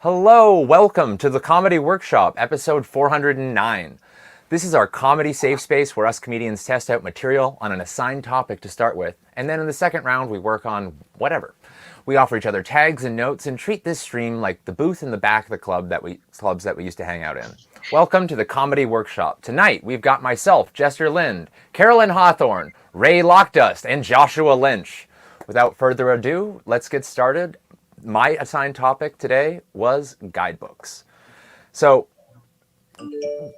Hello, welcome to the Comedy Workshop, episode 409. This is our comedy safe space where us comedians test out material on an assigned topic to start with, and then in the second round we work on whatever. We offer each other tags and notes and treat this stream like the booth in the back of the clubs that we used to hang out in. Welcome to the Comedy Workshop. Tonight we've got myself, Jester Lynch, Carolyn Hawthorne, Rae Lockdust, and Joshua Lynch. Without further ado, let's get started. My assigned topic today was guidebooks. So,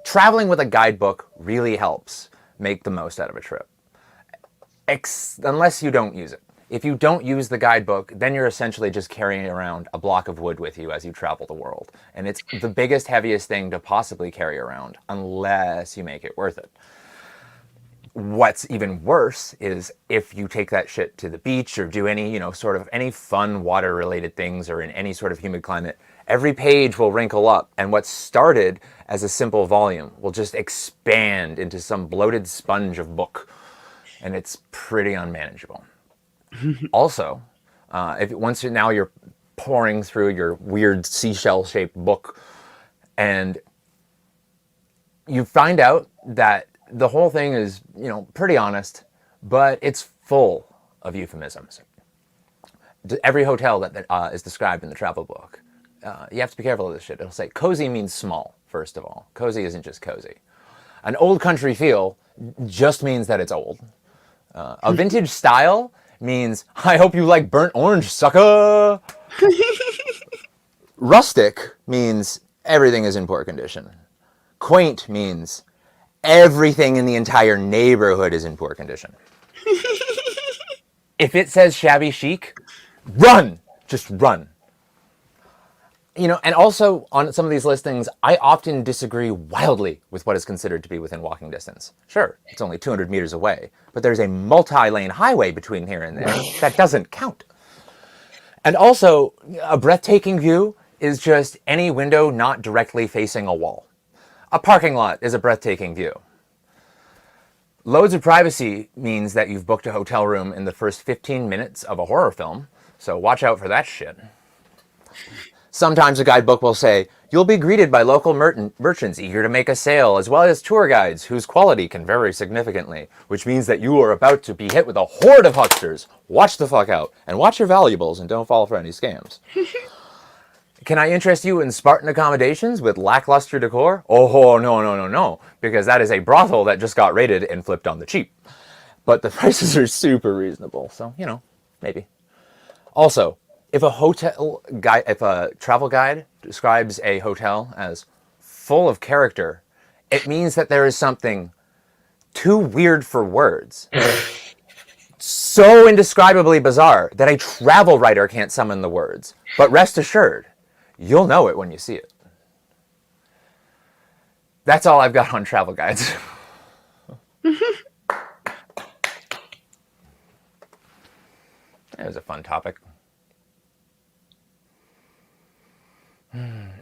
traveling with a guidebook really helps make the most out of a trip. Unless you don't use it. If you don't use the guidebook, then you're essentially just carrying around a block of wood with you as you travel the world. And it's the biggest, heaviest thing to possibly carry around, unless you make it worth it. What's even worse is if you take that shit to the beach or do any, sort of any fun water-related things or in any sort of humid climate, every page will wrinkle up, and what started as a simple volume will just expand into some bloated sponge of book, and it's pretty unmanageable. Also, now you're pouring through your weird seashell-shaped book, and you find out that the whole thing is, pretty honest, but it's full of euphemisms. Every hotel that is described in the travel book, you have to be careful of this shit. It'll say cozy means small, first of all. Cozy isn't just cozy. An old country feel just means that it's old. A vintage style means, I hope you like burnt orange, sucker! Rustic means everything is in poor condition. Quaint means everything in the entire neighborhood is in poor condition. If it says shabby chic, run! Just run. And also on some of these listings, I often disagree wildly with what is considered to be within walking distance. Sure, it's only 200 meters away, but there's a multi-lane highway between here and there. That doesn't count. And also, a breathtaking view is just any window not directly facing a wall. A parking lot is a breathtaking view. Loads of privacy means that you've booked a hotel room in the first 15 minutes of a horror film, so watch out for that shit. Sometimes a guidebook will say, you'll be greeted by local merchants eager to make a sale, as well as tour guides whose quality can vary significantly, which means that you are about to be hit with a horde of hucksters. Watch the fuck out, and watch your valuables, and don't fall for any scams. Can I interest you in Spartan accommodations with lackluster decor? Oh, no, because that is a brothel that just got raided and flipped on the cheap. But the prices are super reasonable, so, maybe. Also, if a travel guide describes a hotel as full of character, it means that there is something too weird for words. So indescribably bizarre that a travel writer can't summon the words. But rest assured, you'll know it when you see it. That's all I've got on travel guides. It was a fun topic.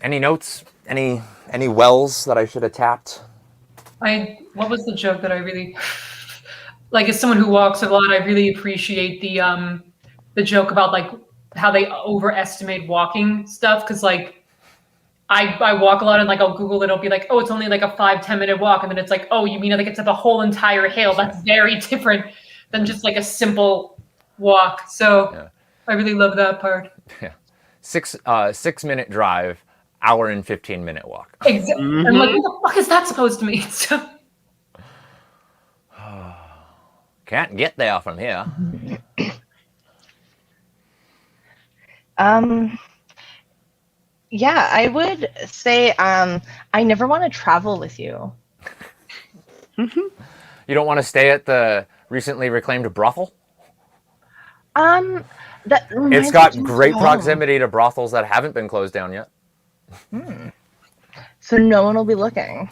Any notes? Any wells that I should have tapped? What was the joke that I really like? As someone who walks a lot, I really appreciate the joke about like how they overestimate walking stuff, because like I walk a lot and like I'll Google it, it'll be like, oh, it's only like a 5-10 minute walk, and then it's like, oh, you mean like it's the whole entire hill? That's very different than just like a simple walk. So yeah. I really love that part. Yeah. 6-minute drive, hour and 15-minute walk. Exactly. Mm-hmm. I'm like, what the fuck is that supposed to mean? Can't get there from here. Yeah, I would say I never want to travel with you. You don't want to stay at the recently reclaimed brothel? It's got great proximity to brothels that haven't been closed down yet. So no one will be looking.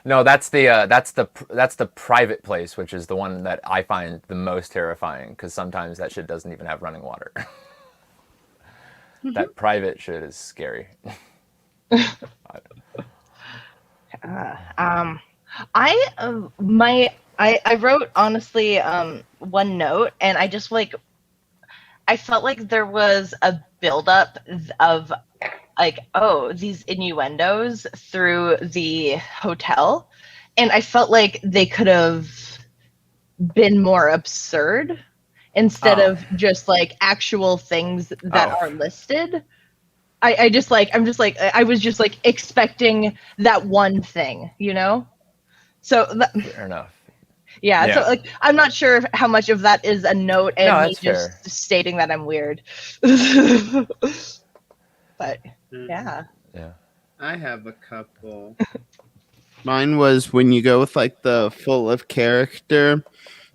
No, that's the private place, which is the one that I find the most terrifying, because sometimes that shit doesn't even have running water. That private shit is scary. I wrote honestly one note, and I just I felt like there was a buildup of like, oh, these innuendos through the hotel. And I felt like they could have been more absurd instead Oh. of just like actual things that Oh. are listed. I just like, I'm just like, I was just like expecting that one thing, you know? So Fair enough. yeah, so like I'm not sure how much of that is a note and No, me that's just fair. stating that I'm weird. But yeah. Yeah. I have a couple. Mine was when you go with like the full of character,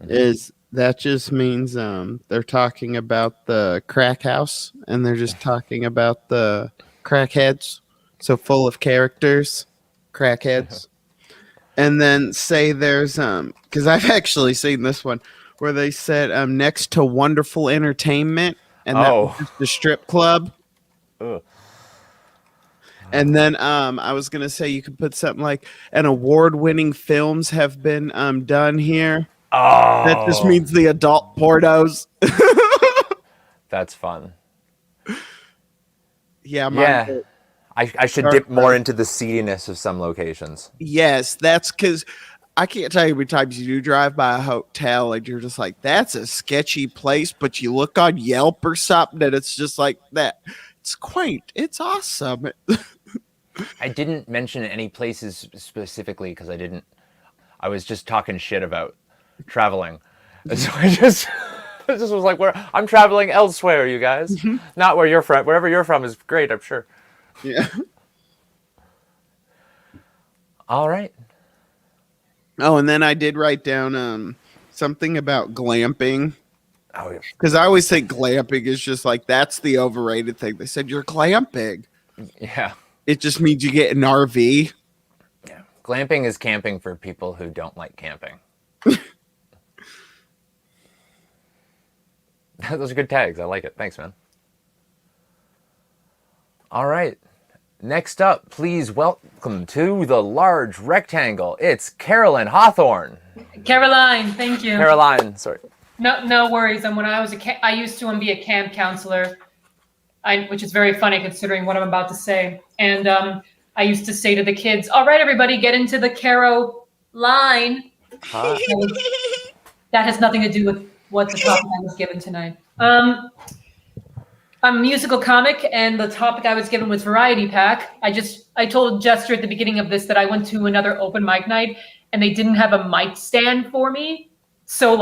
is that just means they're talking about the crack house and they're just talking about the crackheads. So full of characters, crackheads. And then say there's because I've actually seen this one where they said next to wonderful entertainment, and that was just the strip club. Ugh. And then I was gonna say you could put something like an award-winning films have been done here. Oh. That just means the adult pornos. That's fun. Yeah, Yeah. I should dip more into the seediness of some locations. Yes, that's because I can't tell you how many times you do drive by a hotel and you're just like, that's a sketchy place, but you look on Yelp or something and it's just like that. It's quaint. It's awesome. I didn't mention any places specifically because I was just talking shit about traveling. And so I just was like, I'm traveling elsewhere, you guys. Not where you're from. Wherever you're from is great, I'm sure. Yeah. All right. Oh, and then I did write down something about glamping. Oh, yeah. Because I always think glamping is just like, that's the overrated thing. They said you're glamping. Yeah. It just means you get an RV. Yeah. Glamping is camping for people who don't like camping. Those are good tags. I like it. Thanks, man. All right. Next up, please welcome to the large rectangle. It's Carolyn Hawthorne. Caroline, thank you. Caroline, sorry. No worries. And when I was I used to be a camp counselor, which is very funny considering what I'm about to say. And I used to say to the kids, "All right, everybody, get into the Caro line." That has nothing to do with what the topic I was given tonight. I'm a musical comic, and the topic I was given was Variety Pack. I told Jester at the beginning of this that I went to another open mic night, and they didn't have a mic stand for me. So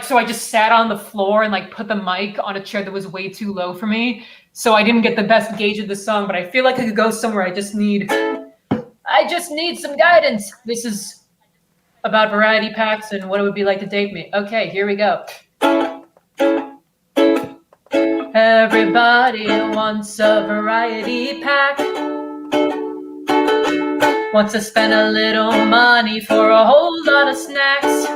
so I just sat on the floor and put the mic on a chair that was way too low for me. So I didn't get the best gauge of the song, but I feel like I could go somewhere. I just need some guidance. This is about variety packs and what it would be like to date me. Okay, here we go. Everybody wants a variety pack. Wants to spend a little money for a whole lot of snacks.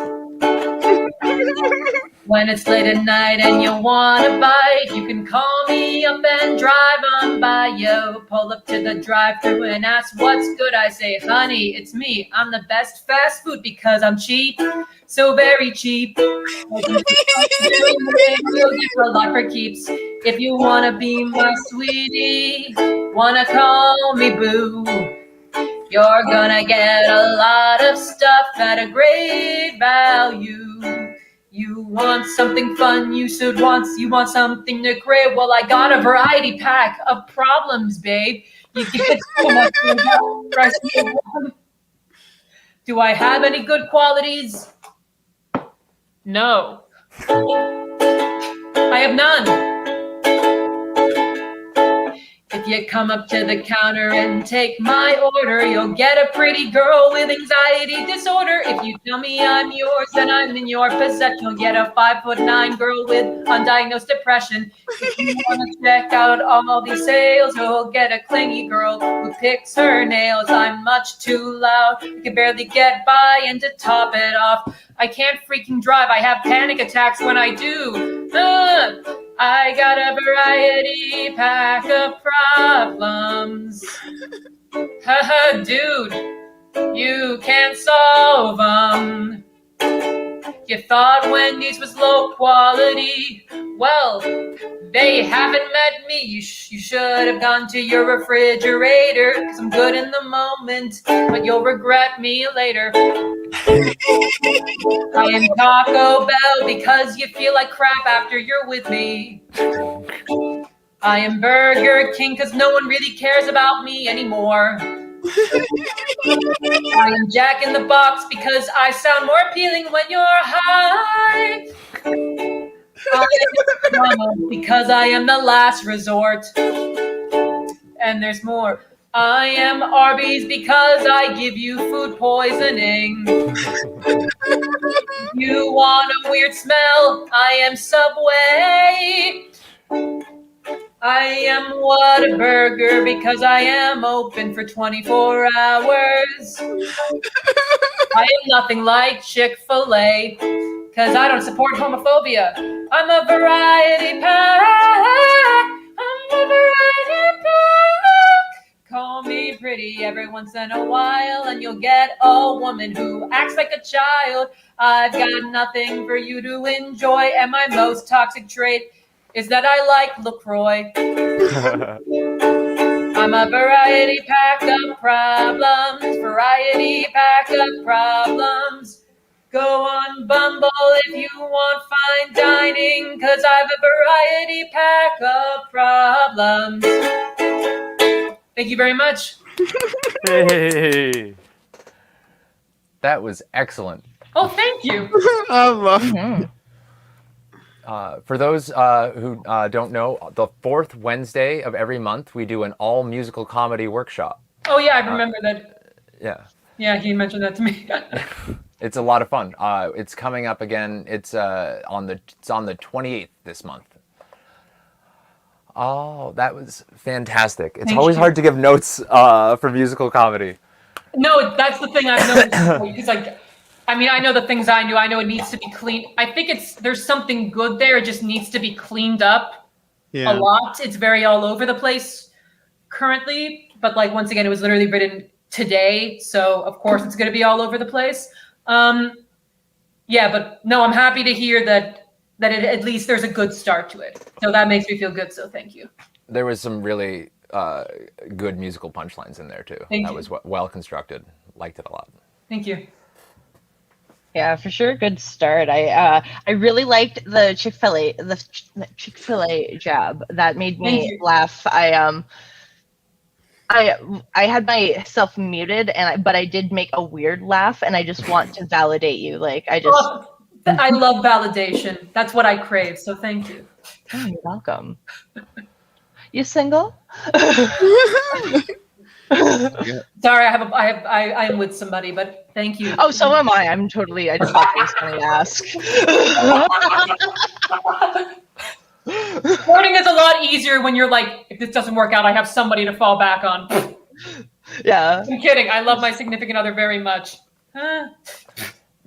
When it's late at night and you want a bite, you can call me up and drive on by. Yo, pull up to the drive-thru and ask what's good. I say, honey, it's me. I'm the best fast food because I'm cheap, so very cheap. You'll get a lot for keeps. If you wanna be my sweetie, wanna call me boo, you're gonna get a lot of stuff at a great value. You want something fun, you want something to crave. Well, I got a variety pack of problems, babe. You can get so much more. Do I have any good qualities? No. I have none. If you come up to the counter and take my order, you'll get a pretty girl with anxiety disorder. If you tell me I'm yours and I'm in your possession, you'll get a 5'9" girl with undiagnosed depression. If you want to check out all these sales, you'll get a clingy girl who picks her nails. I'm much too loud, I can barely get by, and to top it off, I can't freaking drive. I have panic attacks when I do. I got a variety pack of problems. Haha, dude, you can't solve them. You thought Wendy's was low quality. Well, they haven't met me. You should have gone to your refrigerator. 'Cause I'm good in the moment, but you'll regret me later. I am Taco Bell because you feel like crap after you're with me. I am Burger King because no one really cares about me anymore. I am Jack in the Box because I sound more appealing when you're high. I am McDonald's because I am the last resort. And there's more. I am Arby's because I give you food poisoning. You want a weird smell? I am Subway. I am Whataburger because I am open for 24 hours. I am nothing like Chick-fil-A because I don't support homophobia. I'm a variety pack. I'm a variety pack. Call me pretty every once in a while and you'll get a woman who acts like a child. I've got nothing for you to enjoy, and my most toxic trait is that I like LaCroix. I'm a variety pack of problems, variety pack of problems. Go on Bumble if you want fine dining, 'cause I have a variety pack of problems. Thank you very much. Hey. That was excellent. Oh, thank you. I love For those who don't know, the fourth Wednesday of every month, we do an all musical comedy workshop. Oh, yeah, I remember that. Yeah. Yeah, he mentioned that to me. It's a lot of fun. It's coming up again. It's on the 28th this month. Oh, that was fantastic. It's Thank always you. hard to give notes for musical comedy. No, that's the thing I've noticed. Because, like, I mean, I know the things I knew. I know it needs to be clean. I think there's something good there. It just needs to be cleaned up a lot. It's very all over the place currently. But, like, once again, it was literally written today. So, of course, it's going to be all over the place. Yeah, but no, I'm happy to hear that at least there's a good start to it. So that makes me feel good. So thank you. There was some really good musical punchlines in there too. Thank that you. was well constructed. Liked it a lot. Thank you. Yeah, for sure. Good start. I really liked the Chick-fil-A jab. That made Thank me you. laugh. I had myself muted, but I did make a weird laugh, and I just want to validate you. Like I just. Oh, I love validation. That's what I crave. So thank you. Oh, you're welcome. You single? Sorry, I am with somebody, but thank you. Oh, so am I. I just thought it was funny to ask. Flirting is a lot easier when you're like, if this doesn't work out, I have somebody to fall back on. Yeah. I'm kidding. I love my significant other very much.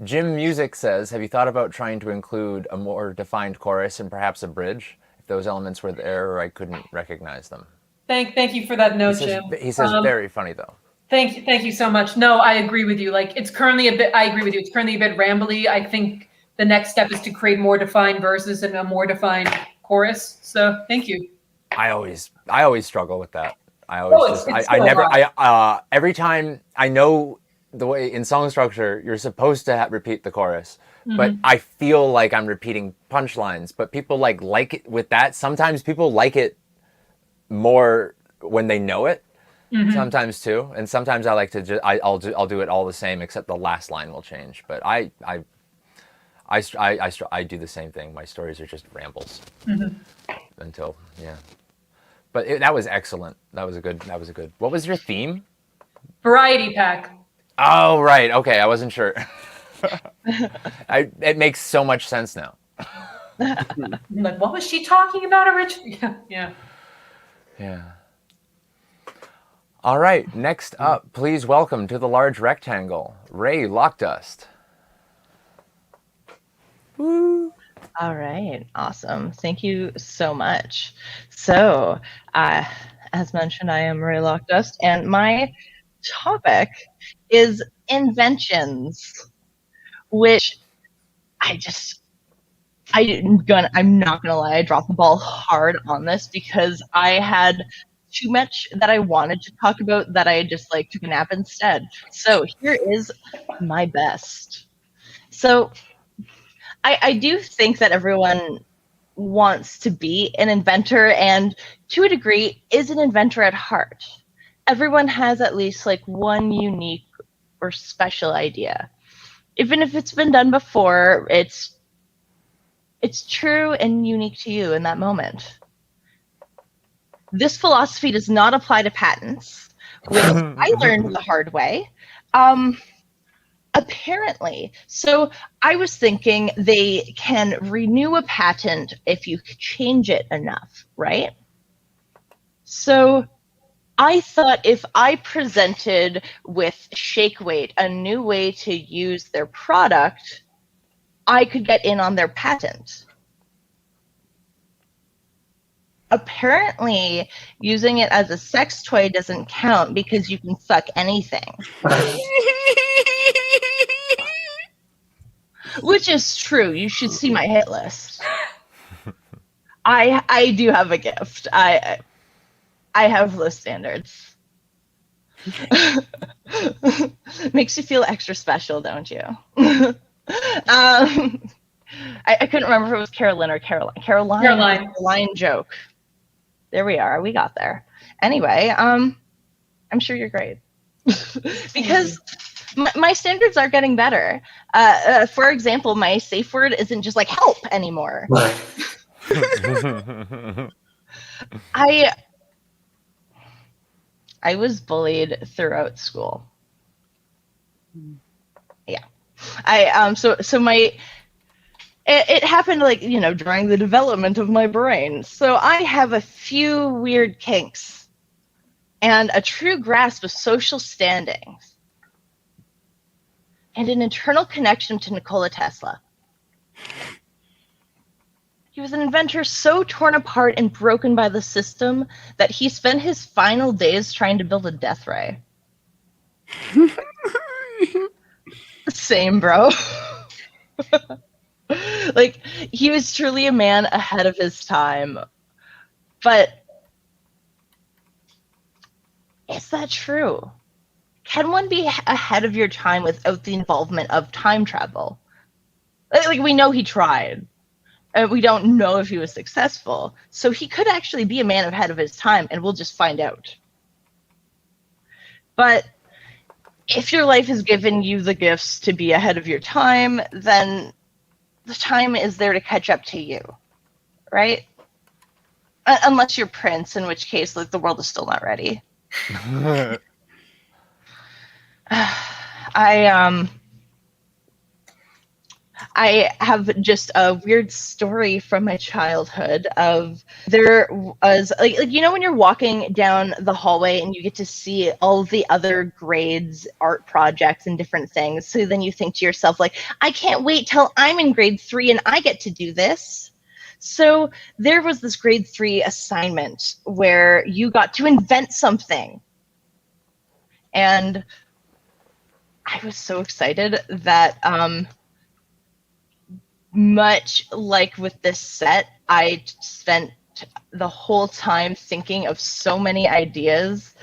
Jim Music says, have you thought about trying to include a more defined chorus and perhaps a bridge? If those elements were there, I couldn't recognize them. Thank you for that note, Jim. He says very funny though. Thank you so much. No, I agree with you. Like, it's currently a bit. I agree with you. It's currently a bit rambly. I think the next step is to create more defined verses and a more defined chorus. So thank you. I always struggle with that. Every time I know the way in song structure, you're supposed to repeat the chorus, but I feel like I'm repeating punchlines. But people like it with that. Sometimes people like it more when they know it. Sometimes too, and sometimes I like to I'll do it all the same, except the last line will change. But I do the same thing. My stories are just rambles until But that was excellent. That was a good. What was your theme? Variety pack. Oh right, okay. I wasn't sure. It makes so much sense now. I'm like, what was she talking about originally? Yeah. All right. Next up, please welcome to the large rectangle, Rae Lockdust. Woo. All right. Awesome. Thank you so much. So, as mentioned, I am Rae Lockdust, and my topic is inventions, which I'm not gonna lie, I dropped the ball hard on this because I had too much that I wanted to talk about that I just like took a nap instead. So here is my best. So I do think that everyone wants to be an inventor and to a degree is an inventor at heart. Everyone has at least like one unique or special idea. Even if it's been done before, it's true and unique to you in that moment. This philosophy does not apply to patents, which I learned the hard way. Apparently. So I was thinking they can renew a patent if you change it enough, right? So I thought if I presented with Shake Weight a new way to use their product, I could get in on their patent. Apparently, using it as a sex toy doesn't count because you can suck anything. Which is true. You should see my hit list. I do have a gift. I have low standards. Makes you feel extra special, don't you? I couldn't remember if it was Carolyn or Caroline. Caroline joke. There we are. We got there. Anyway, I'm sure you're great. Because my standards are getting better. For example, my safe word isn't just like help anymore. I was bullied throughout school. Yeah. It happened like, during the development of my brain. So I have a few weird kinks and a true grasp of social standings and an internal connection to Nikola Tesla. He was an inventor so torn apart and broken by the system that he spent his final days trying to build a death ray. Same, bro. Like, he was truly a man ahead of his time. But is that true? Can one be ahead of your time without the involvement of time travel? Like, we know he tried. And we don't know if he was successful. So he could actually be a man ahead of his time, and we'll just find out. But if your life has given you the gifts to be ahead of your time, then the time is there to catch up to you, right? Unless you're Prince, in which case, like, the world is still not ready. I have just a weird story from my childhood of there was like when you're walking down the hallway and you get to see all the other grades, art projects and different things. So then you think to yourself, like, I can't wait till I'm in grade 3 and I get to do this. So there was this grade 3 assignment where you got to invent something. And I was so excited that much like with this set, I spent the whole time thinking of so many ideas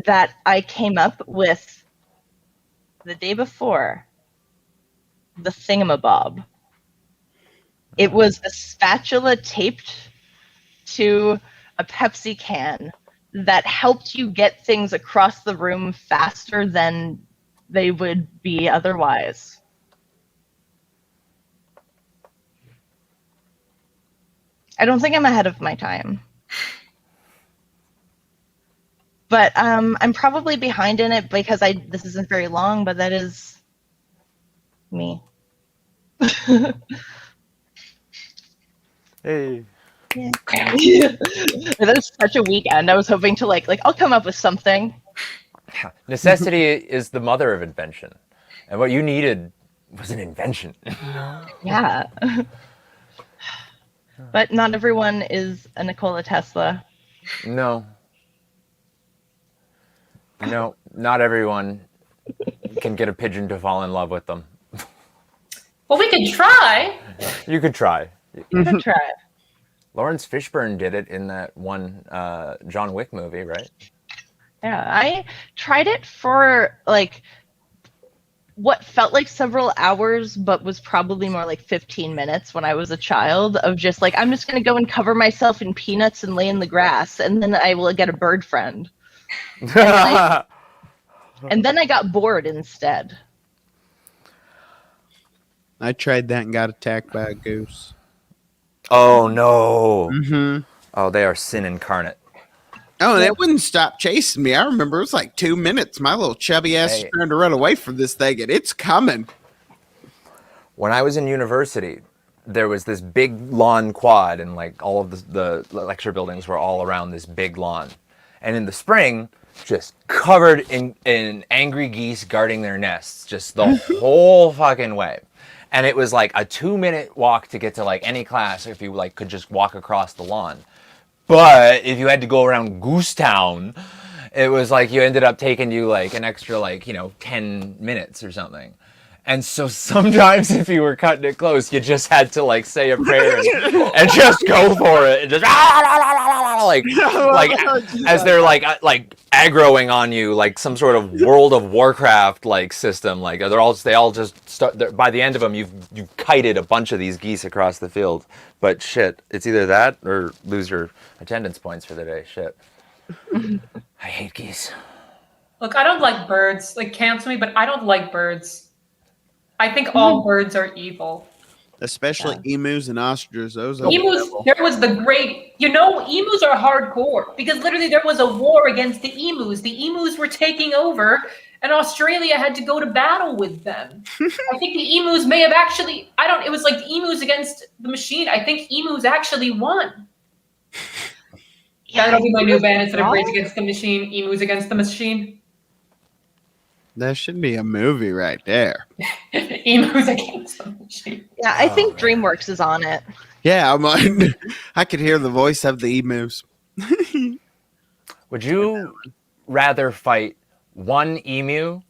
that I came up with the day before the thingamabob. It was a spatula taped to a Pepsi can that helped you get things across the room faster than they would be otherwise. I don't think I'm ahead of my time. But I'm probably behind in it because this isn't very long, but that is me. Hey. Yeah. That is such a weekend. I was hoping to like I'll come up with something. Necessity is the mother of invention. And what you needed was an invention. Yeah. But not everyone is a Nikola Tesla. No. No, not everyone can get a pigeon to fall in love with them. Well, we could try. You could try. You could try. Lawrence Fishburne did it in that one John Wick movie, right? Yeah, I tried it for like what felt like several hours, but was probably more like 15 minutes when I was a child, of just like, I'm just going to go and cover myself in peanuts and lay in the grass, and then I will get a bird friend. And then I got bored instead. I tried that and got attacked by a goose. Oh no! Mm-hmm. Oh, they are sin incarnate. Oh, and it wouldn't stop chasing me. I remember it was like 2 minutes. My little chubby ass is trying to run away from this thing, and it's coming. When I was in university, there was this big lawn quad, and like all of the lecture buildings were all around this big lawn. And in the spring, just covered in angry geese guarding their nests, just the whole fucking way. And it was like a 2-minute walk to get to like any class if you like could just walk across the lawn. But if you had to go around Goose Town, it was like you ended up taking you like an extra 10 minutes or something. And so sometimes if you were cutting it close, you just had to like say a prayer and just go for it and just as they're like aggroing on you like some sort of World of Warcraft like system. Like they all just start. By the end of them, you've kited a bunch of these geese across the field. But shit, it's either that or lose your attendance points for the day. Shit, I hate geese. Look, I don't like birds. Like, cancel me, but I don't like birds. I think all birds are evil. Especially emus and ostriches. Those are Emus, there was the great, emus are hardcore because literally there was a war against the emus. The emus were taking over and Australia had to go to battle with them. I think the emus may have actually, it was like the emus against the machine. I think emus actually won. That'll be my new band instead of Rage Against the Machine, emus against the machine. That should be a movie right there. Emus against the machine. Yeah, I think DreamWorks is on it. Yeah, I could hear the voice of the emus. Would you rather fight 1 emu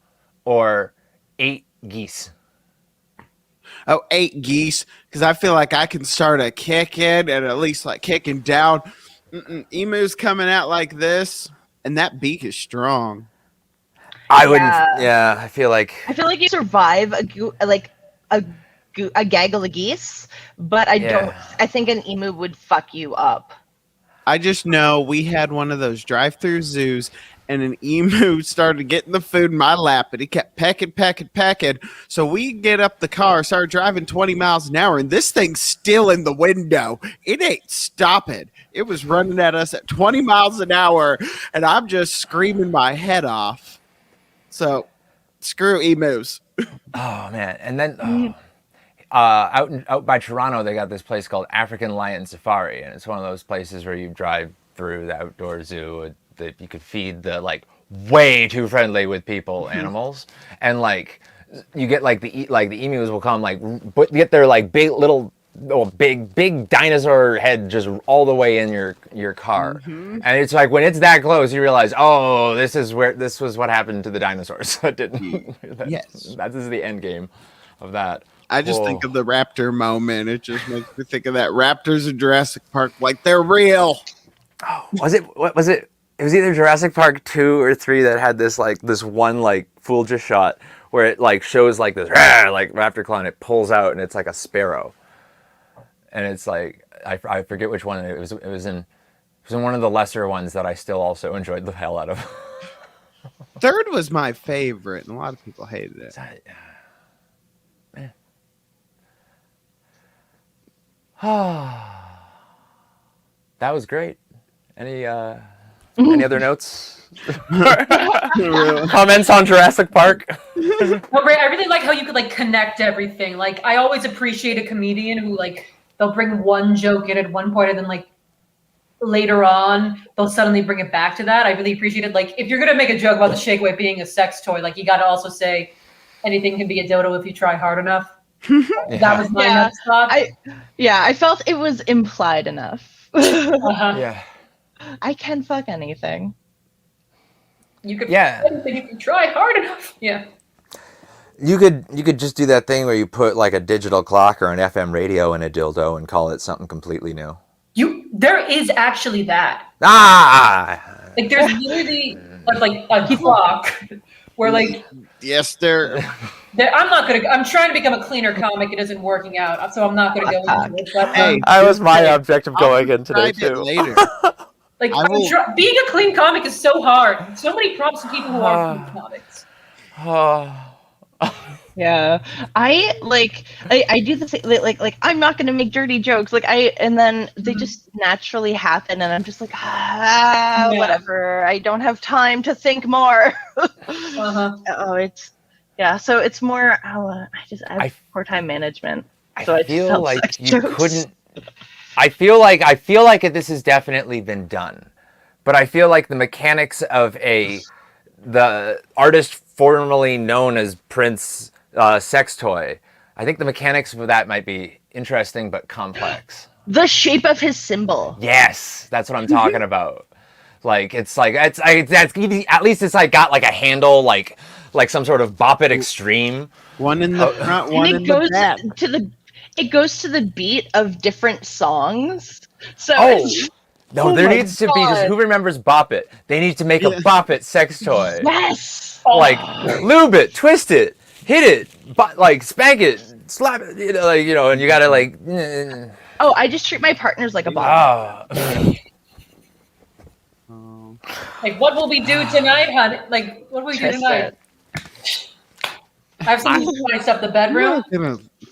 or 8 geese? Oh, 8 geese, because I feel like I can start a kicking and at least like kicking down. Emus coming out like this, and that beak is strong. I wouldn't. Yeah, I feel like you survive a gaggle of geese, but I don't. I think an emu would fuck you up. I just know we had one of those drive-through zoos, and an emu started getting the food in my lap, and he kept pecking. So we get up the car, start driving 20 miles an hour, and this thing's still in the window. It ain't stopping. It was running at us at 20 miles an hour, and I'm just screaming my head off. So, screw emus. Oh man! And then out by Toronto, they got this place called African Lion Safari, and it's one of those places where you drive through the outdoor zoo that you could feed the like way too friendly with people animals, and like you get like the emus will come get their like big dinosaur head just all the way in your car. And it's like when it's that close you realize, oh, this was what happened to the dinosaurs. That didn't Yes, that is the end game of that. I just think of the raptor moment. It just makes me think of that raptors in Jurassic Park, like they're real. Oh, what was it? It was either Jurassic Park 2 or 3 that had this one Fulgia shot where it like shows like this raptor claw and it pulls out and it's like a sparrow. And it's like I forget which one it was. It was in one of the lesser ones that I still also enjoyed the hell out of. 3rd was my favorite, and a lot of people hated it. Man. That was great. Any other notes? Comments on Jurassic Park? No, Ray, I really like how you could connect everything. Like, I always appreciate a comedian who they'll bring one joke in at one point and then later on they'll suddenly bring it back to that. I really appreciate it. Like, if you're gonna make a joke about the shake weight being a sex toy, you gotta also say anything can be a dildo if you try hard enough. That was my next thought. I felt it was implied enough. Yeah. I can fuck anything. You can fuck anything if you try hard enough. Yeah. You could just do that thing where you put like a digital clock or an FM radio in a dildo and call it something completely new. There is actually that. Ah! Like there's literally like a clock where like Yes, there. I'm trying to become a cleaner comic. It isn't working out, so I'm not gonna go into it. But Hey, That was my objective I'll going in today describe it too. later. like I will- being a clean comic is so hard. So many props to people who aren't clean comics. Yeah, I do the same. Like I'm not gonna make dirty jokes. And then they just naturally happen, and I'm just like, Yeah. whatever. I don't have time to think more. Uh-huh. So it's more. I have poor time management. So I just feel tell like sex you jokes. couldn't. I feel like this has definitely been done, but I feel like the mechanics of the artist formerly known as Prince sex toy. I think the mechanics of that might be interesting but complex. The shape of his symbol. Yes, that's what I'm talking about. Like that's at least it's like got like a handle, like some sort of Bop It Extreme. One in the front, And one it in goes the back. it goes to the beat of different songs. So Oh. it's, No, Oh there my needs to be just God. who remembers Bop It? They need to make a Bop It sex toy. yes. Like lube it, twist it, hit it, like spank it, slap it, and you gotta like. Oh, I just treat my partners like a ball. Oh. Like what will we do tonight, honey? Like what will we do Twist tonight? I have something to spice up the bedroom.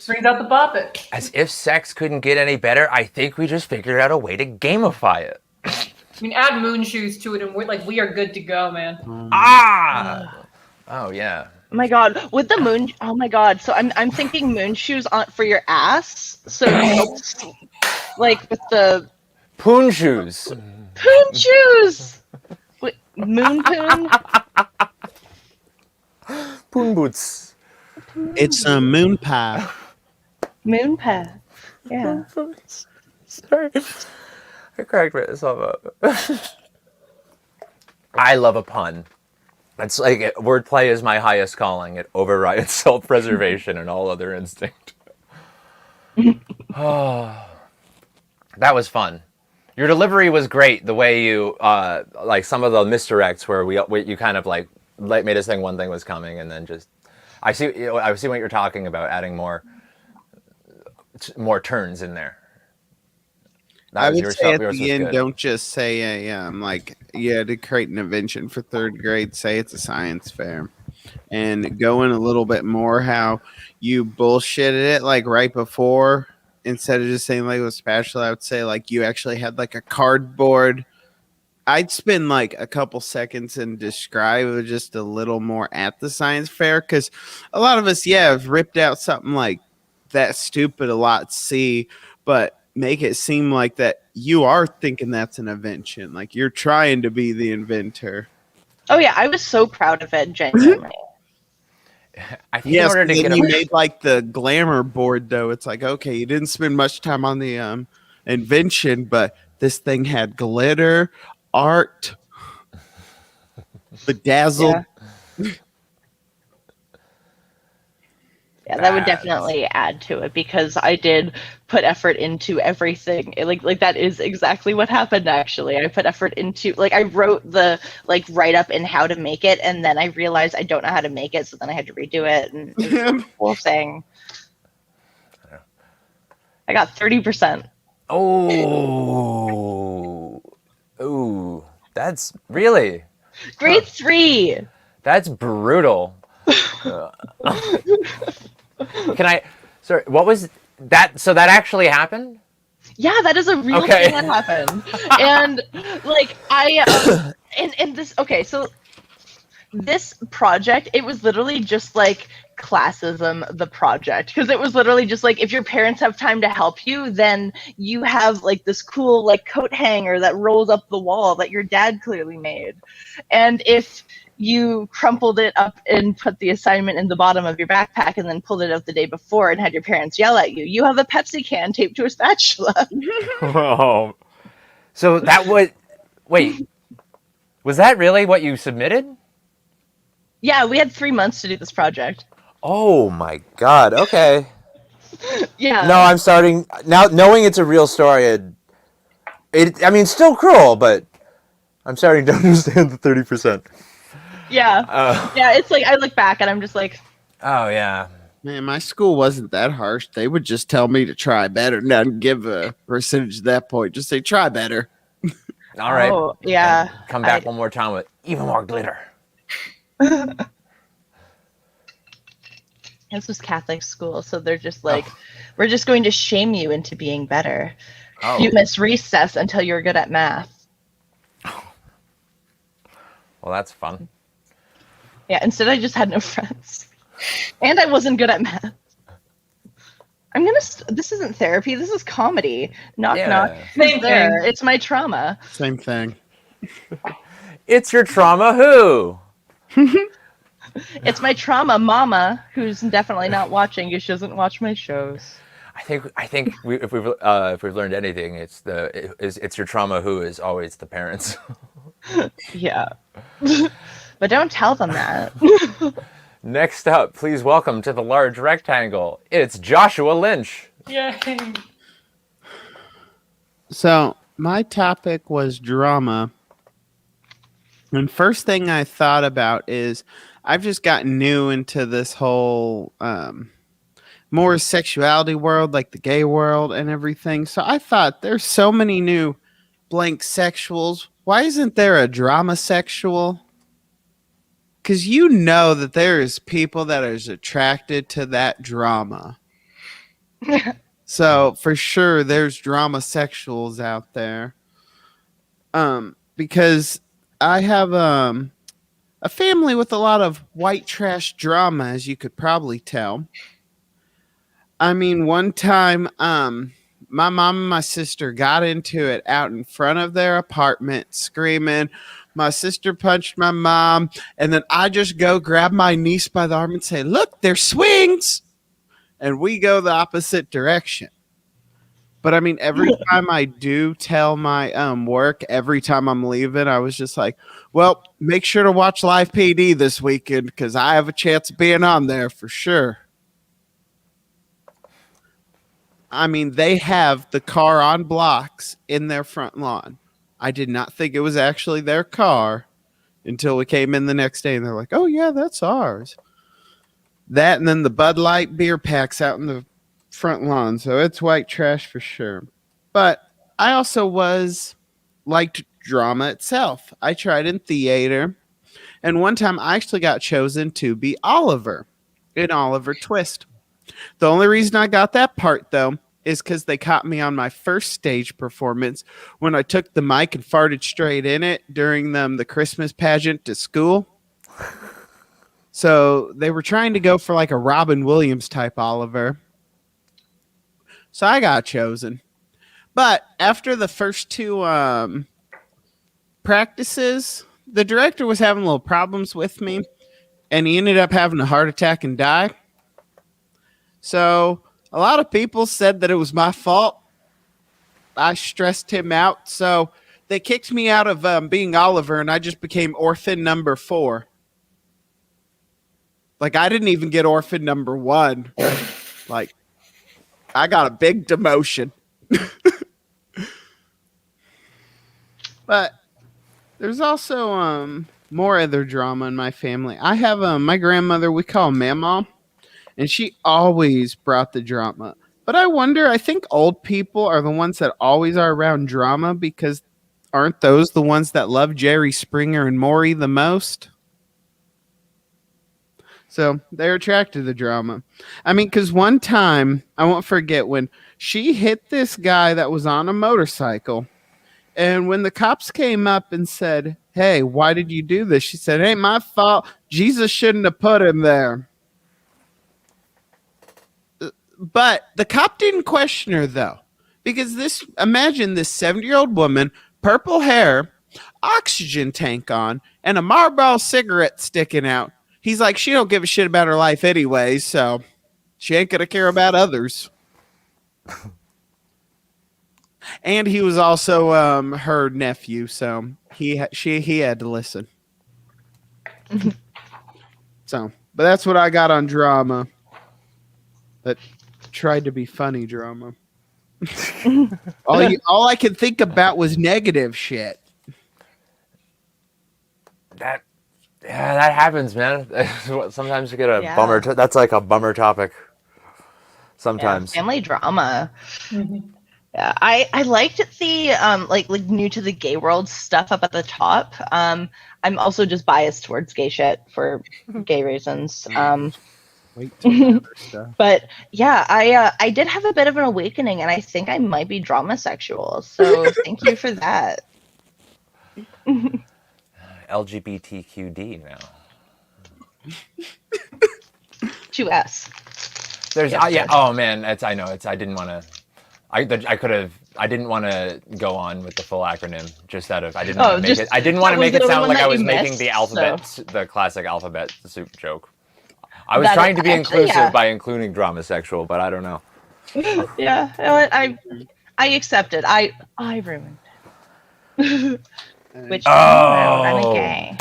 Brings out the Bop It. As if sex couldn't get any better, I think we just figured out a way to gamify it. I mean, add moon shoes to it, and we are good to go, man. Oh yeah. Oh my god, with the moon. Oh my god. So I'm thinking moon shoes for your ass. So it's like with the Poon shoes. poon shoes. Wait, moon poon. Poon boots. It's a moon pie. Moon path. Yeah. Sorry. I cracked myself up. I love a pun. It's like wordplay is my highest calling. It overrides self-preservation and all other instinct. Oh, that was fun. Your delivery was great. The way you like some of the misdirects where you kind of like made us think one thing was coming and then just I see what you're talking about. Adding more turns in there. I would say at the end, don't just say like you had to create an invention for third grade. Say it's a science fair, and go in a little bit more how you bullshitted it like right before. Instead of just saying like it was special, I would say like you actually had like a cardboard. I'd spend like a couple seconds and describe it just a little more at the science fair because a lot of us, have ripped out something like that stupid a lot. But make it seem like that you are thinking that's an invention. Like you're trying to be the inventor. Oh yeah, I was so proud of it, genuinely. I think in order to get you made like the glamour board though. It's like, okay, you didn't spend much time on the invention, but this thing had glitter, art, bedazzled. Yeah, that would definitely add to it because I did put effort into everything. Like that is exactly what happened actually. I put effort into I wrote the write up in how to make it and then I realized I don't know how to make it, so then I had to redo it and it was a whole thing. I got 30%. Oh, that's really grade 3. That's brutal. Sorry, what was that? So that actually happened? Yeah, that is a real thing that happened. And so this project, it was literally just like classism, the project, because it was literally just like if your parents have time to help you, then you have like this cool like coat hanger that rolls up the wall that your dad clearly made. And if you crumpled it up and put the assignment in the bottom of your backpack and then pulled it out the day before and had your parents yell at you, you have a Pepsi can taped to a spatula. Oh. So that was that really what you submitted? Yeah, we had 3 months to do this project. Oh my god. Okay. Yeah. No, I'm starting now. Knowing it's a real story, I mean, still cruel, but I'm starting to understand the 30%. Yeah. Yeah, it's like I look back and I'm just like, Oh yeah. Man, my school wasn't that harsh. They would just tell me to try better, not give a percentage at that point. Just say try better. All right. oh, yeah. And come back one more time with even more glitter. This was Catholic school, so they're just like, we're just going to shame you into being better. Oh. You miss recess until you're good at math. Well, that's fun. Yeah, instead I just had no friends. And I wasn't good at math. This isn't therapy, this is comedy. Knock, Yeah. knock. Same There, thing. it's my trauma. Same thing. It's your trauma who? It's my trauma mama, who's definitely not watching because she doesn't watch my shows. I think if we've learned anything, it's your trauma who is always the parents. Yeah. But don't tell them that. Next up, please welcome to the large rectangle. It's Joshua Lynch. Yay. So my topic was drama. And first thing I thought about is I've just gotten new into this whole more sexuality world, like the gay world and everything. So I thought there's so many new blank sexuals. Why isn't there a drama sexual? Because you know that there is people that is attracted to that drama. So for sure there's drama sexuals out there. Because I have a family with a lot of white trash drama, as you could probably tell. I mean, one time, my mom and my sister got into it out in front of their apartment, screaming. My sister punched my mom, and then I just go grab my niece by the arm and say, "Look, there's swings," and we go the opposite direction. But I mean, every time I do tell my work, every time I'm leaving, I was just like, "Well, make sure to watch Live PD this weekend because I have a chance of being on there for sure." I mean, they have the car on blocks in their front lawn. I did not think it was actually their car until we came in the next day and they're like, "Oh yeah, that's ours." That and then the Bud Light beer packs out in the front lawn. So it's white trash for sure. But I also liked drama itself. I tried in theater. And one time I actually got chosen to be Oliver in Oliver Twist. The only reason I got that part, though, is because they caught me on my first stage performance when I took the mic and farted straight in it during the Christmas pageant to school. So they were trying to go for like a Robin Williams type Oliver. So I got chosen. But after the first two practices, the director was having little problems with me, and he ended up having a heart attack and die. So a lot of people said that it was my fault. I stressed him out. So they kicked me out of being Oliver, and I just became orphan number 4. Like, I didn't even get orphan number 1. Like, I got a big demotion. But there's also more other drama in my family. I have my grandmother, we call Mama, and she always brought the drama. But I wonder, I think old people are the ones that always are around drama because aren't those the ones that love Jerry Springer and Maury the most? So they're attracted to the drama. I mean, because one time, I won't forget when she hit this guy that was on a motorcycle. And when the cops came up and said, "Hey, why did you do this?" She said, "It ain't my fault. Jesus shouldn't have put him there." But the cop didn't question her, though. Because imagine this 70-year-old woman, purple hair, oxygen tank on, and a Marlboro cigarette sticking out. He's like, she don't give a shit about her life anyway, so she ain't gonna care about others. And he was also her nephew, so he had to listen. So, But that's what I got on drama. That tried to be funny drama. all I could think about was negative shit. That happens, man. Sometimes you get a Yeah. bummer. That's like a bummer topic. Sometimes. Yeah, family drama. Mhm. Yeah, I liked the like new to the gay world stuff up at the top. I'm also just biased towards gay shit for gay reasons. Wait till other stuff. But yeah, I did have a bit of an awakening, and I think I might be dramasexual. So thank you for that. LGBTQD now. 2S. There's Yes, yeah. sir. Oh man, I know. I didn't want to. I didn't want to go on with the full acronym. Just out of I didn't want to make it. I didn't want to make it sound like I was making the alphabet, the classic alphabet soup joke. I was trying to be inclusive by including dramasexual, but I don't know. Yeah, you know what, I accept it. I ruined it. Which I'm a gay.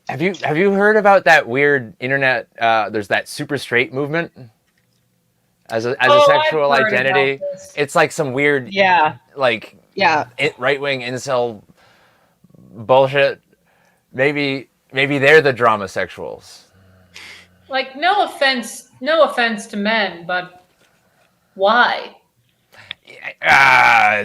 Have you heard about that weird internet? There's that super straight movement as a sexual I've heard identity. about this. It's like some weird like right wing incel bullshit. Maybe they're the dramasexuals. Like, no offense to men, but why?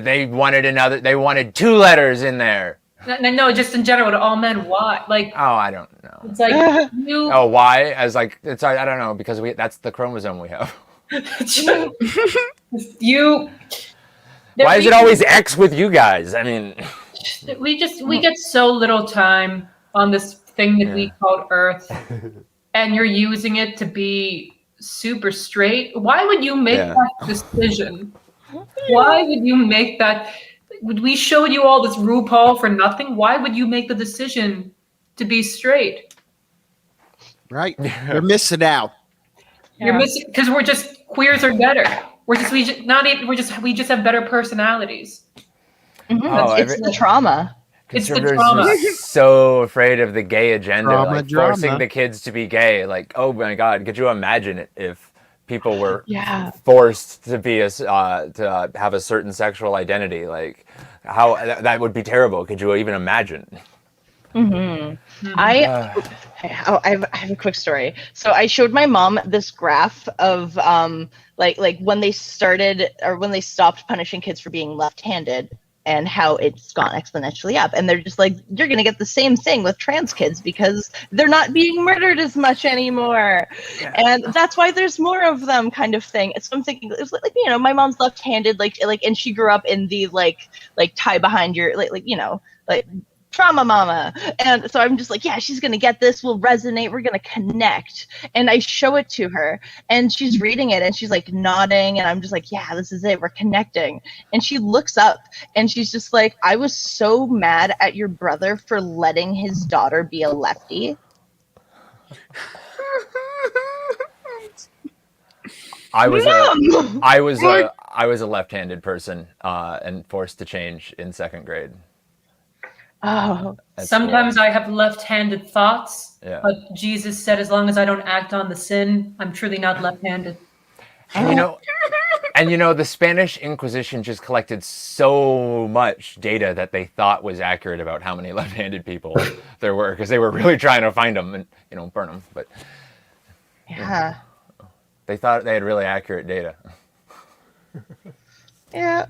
They wanted 2 letters in there. No, just in general, to all men, why? Like, Oh, I don't know. it's like you. Oh, why? As like it's I don't know because that's the chromosome we have. You. Why is it always X with you guys? I mean, we get so little time on this thing that we call Earth, and you're using it to be super straight. Why would you make that decision? Why would you make that? Would we show you all this RuPaul for nothing? Why would you make the decision to be straight? Right? You're missing out. You're missing because we're just queers are better. We just have better personalities. Oh, It's the trauma. It's the conservatives trauma. are so afraid of the gay agenda, Drama. forcing the kids to be gay. Like, oh my God, could you imagine it if people were forced to be to have a certain sexual identity? Like, how that would be terrible. Could you even imagine? I have a quick story. So I showed my mom this graph of like when they started or when they stopped punishing kids for being left-handed and how it's gone exponentially up. And they're just like, you're going to get the same thing with trans kids because they're not being murdered as much anymore. Yeah. And that's why there's more of them kind of thing. So I'm thinking, it was like, you know, my mom's left-handed, like, and she grew up in the like tie behind your, like, you know, like trauma mama. And so I'm just like, yeah, she's going to get this. We'll resonate. We're going to connect. And I show it to her and she's reading it and she's like nodding. And I'm just like, yeah, this is it. We're connecting. And she looks up and she's just like, I was so mad at your brother for letting his daughter be a lefty. I was a left-handed person and forced to change in 2nd grade. Oh, sometimes I have left-handed thoughts, but Jesus said, as long as I don't act on the sin, I'm truly not left-handed. And you know, the Spanish Inquisition just collected so much data that they thought was accurate about how many left-handed people there were, because they were really trying to find them and, you know, burn them. But yeah, they thought they had really accurate data. Yeah.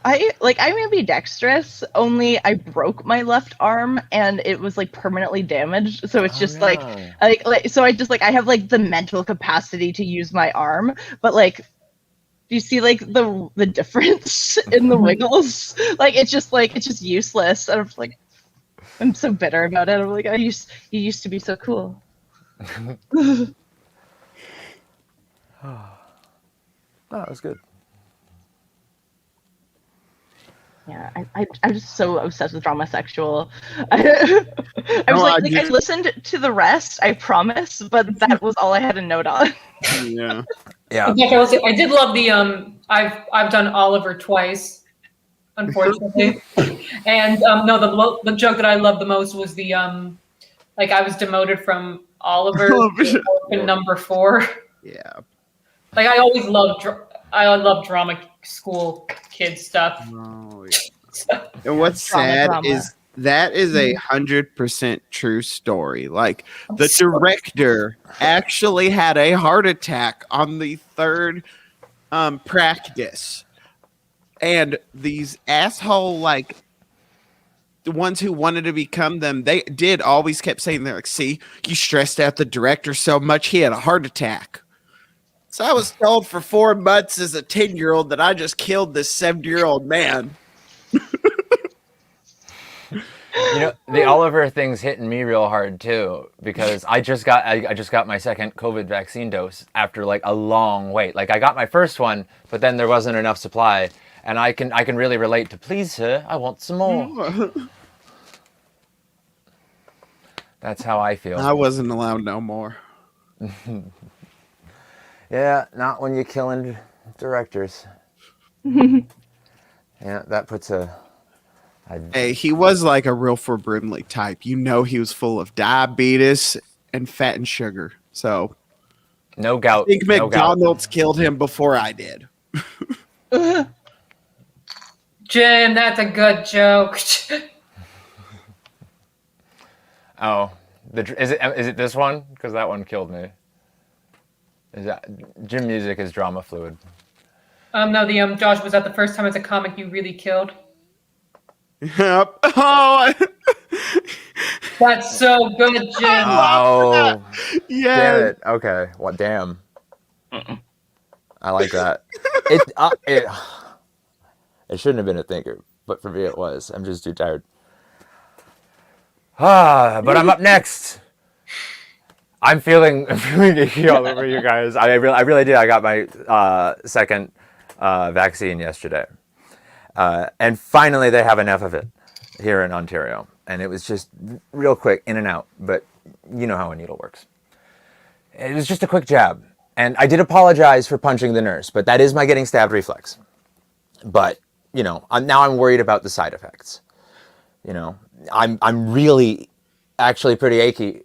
I'm ambidextrous, only I broke my left arm and it was like permanently damaged. So it's just like so I just like I have like the mental capacity to use my arm, but like do you see like the difference in the wiggles? Like it's just useless. And I'm like I'm so bitter about it. I'm like you used to be so cool. Oh, that was good. Yeah, I'm just so obsessed with dramasexual. I listened to the rest, I promise, but that was all I had a note on. Yeah. Yeah. I did love the I've done Oliver twice, unfortunately. And no, the joke that I loved the most was the like I was demoted from Oliver, orphan number 4. Yeah. Like I always loved, I love drama school kid stuff. Oh, yeah. And what's Drama, sad drama. is that is a 100% true story. Like the director actually had a heart attack on the third practice, and these asshole like the ones who wanted to become them, they did always kept saying they're like, see, you stressed out the director so much he had a heart attack. So I was told for 4 months as a 10-year-old that I just killed this 70-year-old man. You know, the Oliver thing's hitting me real hard too, because I just got my second COVID vaccine dose after like a long wait. Like I got my first one, but then there wasn't enough supply, and I can really relate to, please sir, I want some more. That's how I feel. I wasn't allowed no more. Yeah, not when you're killing directors. Yeah, that puts a Hey, he was like a real for Brimley type. You know, he was full of diabetes and fat and sugar. So no I gout. think No gout. McDonald's killed him before I did. Jim, that's a good joke. Oh, is it this one? Because that one killed me. Is that Jim music is drama fluid? No, the Josh, was that the first time as a comic you really killed? Yep. Oh, That's so good, Jim. Oh, yeah. damn it. Okay. What? Damn. I like that. It shouldn't have been a thinker, but for me it was. I'm just too tired. But I'm up next. I'm feeling icky all over you guys. I really did. I got my second vaccine yesterday. And finally, they have enough of it here in Ontario. And it was just real quick, in and out. But you know how a needle works. It was just a quick jab. And I did apologize for punching the nurse, but that is my getting stabbed reflex. But, you know, now I'm worried about the side effects. You know, I'm really actually pretty achy.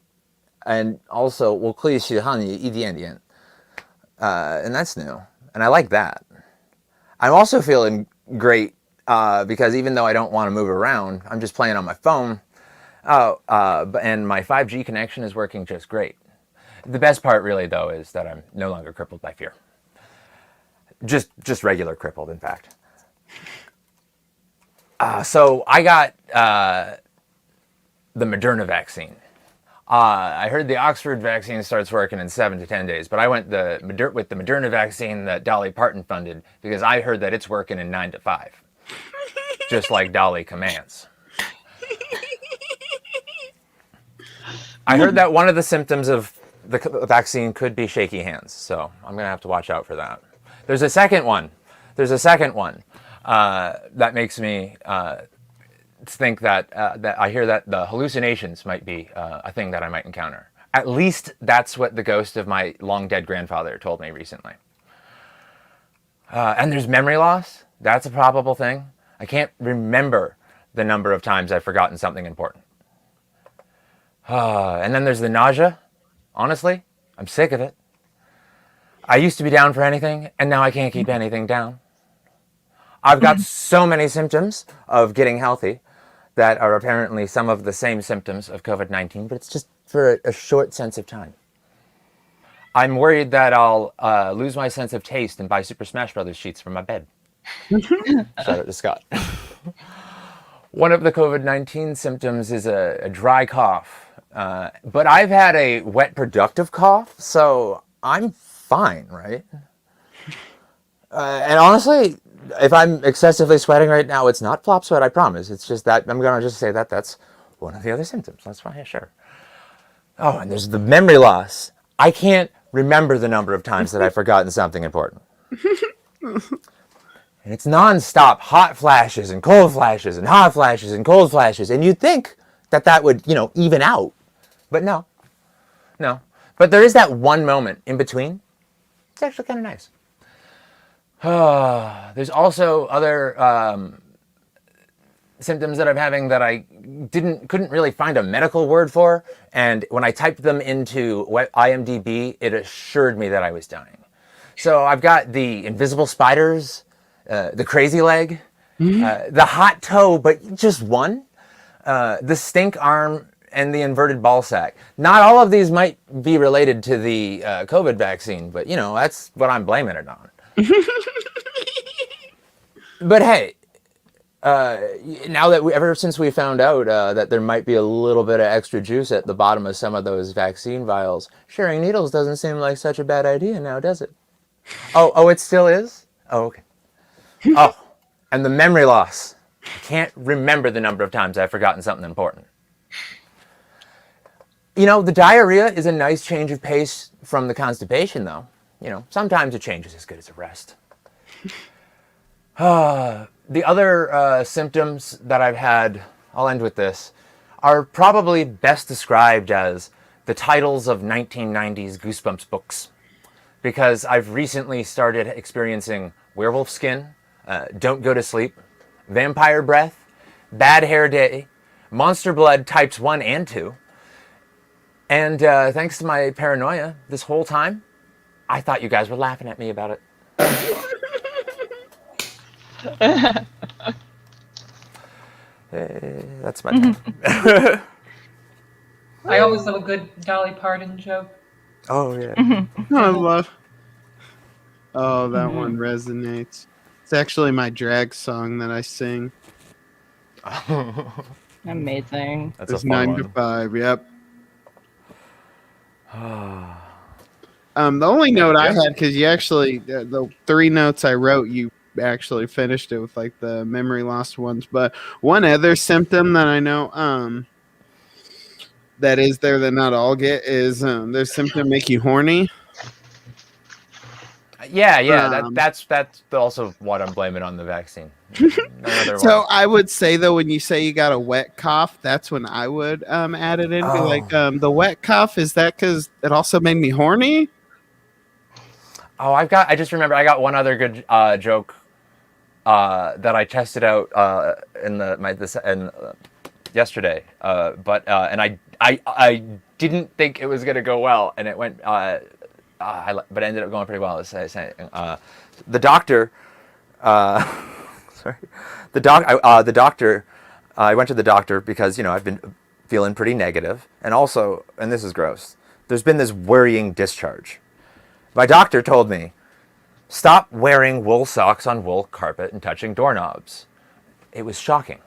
And also, 我可以喜欢你一点点. And that's new. And I like that. I'm also feeling great because even though I don't want to move around, I'm just playing on my phone. And my 5G connection is working just great. The best part really, though, is that I'm no longer crippled by fear. Just regular crippled, in fact. So I got the Moderna vaccine. I heard the Oxford vaccine starts working in 7 to 10 days, but I went with the Moderna vaccine that Dolly Parton funded because I heard that it's working in 9 to 5, just like Dolly commands. I heard that one of the symptoms of the vaccine could be shaky hands, so I'm going to have to watch out for that. There's a second one that makes me think that I hear that the hallucinations might be a thing that I might encounter. At least that's what the ghost of my long dead grandfather told me recently. And there's memory loss. That's a probable thing. I can't remember the number of times I've forgotten something important. And then there's the nausea. Honestly, I'm sick of it. I used to be down for anything, and now I can't keep anything down. I've got so many symptoms of getting healthy that are apparently some of the same symptoms of COVID-19, but it's just for a short sense of time. I'm worried that I'll lose my sense of taste and buy Super Smash Brothers sheets for my bed. Shout out to Scott. One of the COVID-19 symptoms is a dry cough. But I've had a wet, productive cough, so I'm fine, right? And honestly, if I'm excessively sweating right now, it's not flop sweat, I promise. It's just that I'm going to just say that that's one of the other symptoms. That's fine, yeah, sure. Oh, and there's the memory loss. I can't remember the number of times that I've forgotten something important. And it's nonstop hot flashes and cold flashes and hot flashes and cold flashes. And you'd think that would, even out. But no. But there is that one moment in between. It's actually kind of nice. There's also other symptoms that I'm having that I couldn't really find a medical word for, and when I typed them into IMDb, it assured me that I was dying. So I've got the invisible spiders, the crazy leg, the hot toe, but just one, the stink arm, and the inverted ball sack. Not all of these might be related to the COVID vaccine, but that's what I'm blaming it on. But hey, now that ever since we found out that there might be a little bit of extra juice at the bottom of some of those vaccine vials, sharing needles doesn't seem like such a bad idea now, does it? Oh, it still is? Oh, okay. Oh, and the memory loss. I can't remember the number of times I've forgotten something important. The diarrhea is a nice change of pace from the constipation, though. Sometimes a change is as good as a rest. The other symptoms that I've had, I'll end with this, are probably best described as the titles of 1990s Goosebumps books. Because I've recently started experiencing werewolf skin, don't go to sleep, vampire breath, bad hair day, monster blood types 1 and 2. And thanks to my paranoia this whole time, I thought you guys were laughing at me about it. Hey, that's my time. I always love a good Dolly Parton joke. Oh, yeah. I love. Oh, that one resonates. It's actually my drag song that I sing. Amazing. That's It's a fun 9 to one. 5. Yep. The only note I had, because you actually the 3 notes I wrote, you actually finished it with like the memory loss ones. But one other symptom that I know that is there that not all get is their symptom make you horny. Yeah. That's also what I'm blaming on the vaccine. So I would say though, when you say you got a wet cough, that's when I would add it in. Be like, the wet cough, is that because it also made me horny? Oh, I just remember I got one other good joke that I tested out yesterday. But I didn't think it was gonna go well, and it went. But it ended up going pretty well. The doctor. Sorry. The doctor. I went to the doctor because I've been feeling pretty negative, and also, and this is gross. There's been this worrying discharge. My doctor told me, stop wearing wool socks on wool carpet and touching doorknobs. It was shocking.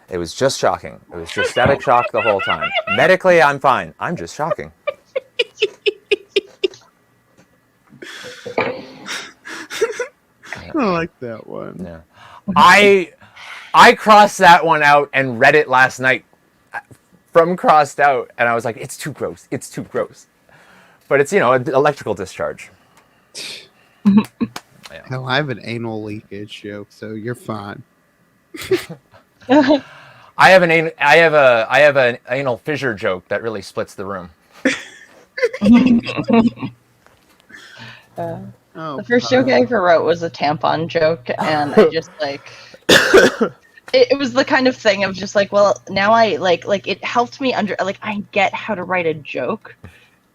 It was just shocking. It was just static shock the whole time. Medically, I'm fine. I'm just shocking. I like that one. Yeah. I crossed that one out and read it last night from crossed out, and I was like, it's too gross. It's too gross. But it's, an electrical discharge. Yeah. Hell, I have an anal leakage joke, so you're fine. I have an anal fissure joke that really splits the room. The first joke I ever wrote was a tampon joke, and I just it was the kind of thing of just like, well, now I like it helped me I get how to write a joke,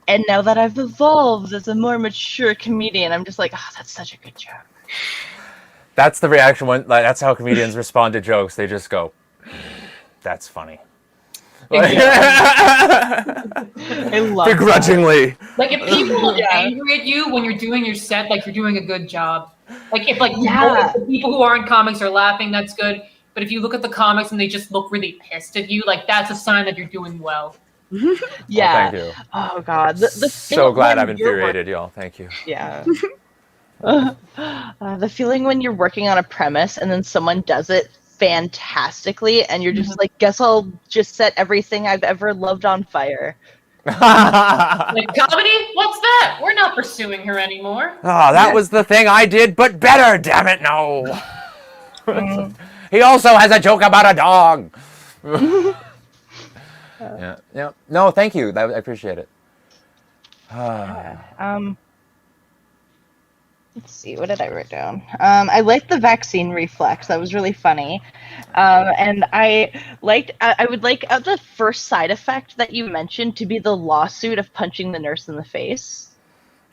and now that I've evolved as a more mature comedian, I'm just like, oh, that's such a good joke. That's the reaction that's how comedians respond to jokes. They just go, that's funny. I love begrudgingly. That. Like if people look angry at you when you're doing your set, like you're doing a good job. Like if the people who aren't comics are laughing, that's good. But if you look at the comics and they just look really pissed at you, like that's a sign that you're doing well. Yeah. Well, thank you. Oh God. So glad I've infuriated y'all. Thank you. Yeah. The feeling when you're working on a premise and then someone does it fantastically and you're just like, guess I'll just set everything I've ever loved on fire. Like comedy? What's that? We're not pursuing her anymore. Oh, that was the thing I did, but better, damn it, no. He also has a joke about a dog. Yeah. No, thank you. I appreciate it. Let's see, what did I write down? I liked the vaccine reflex. That was really funny. And I would like the first side effect that you mentioned to be the lawsuit of punching the nurse in the face.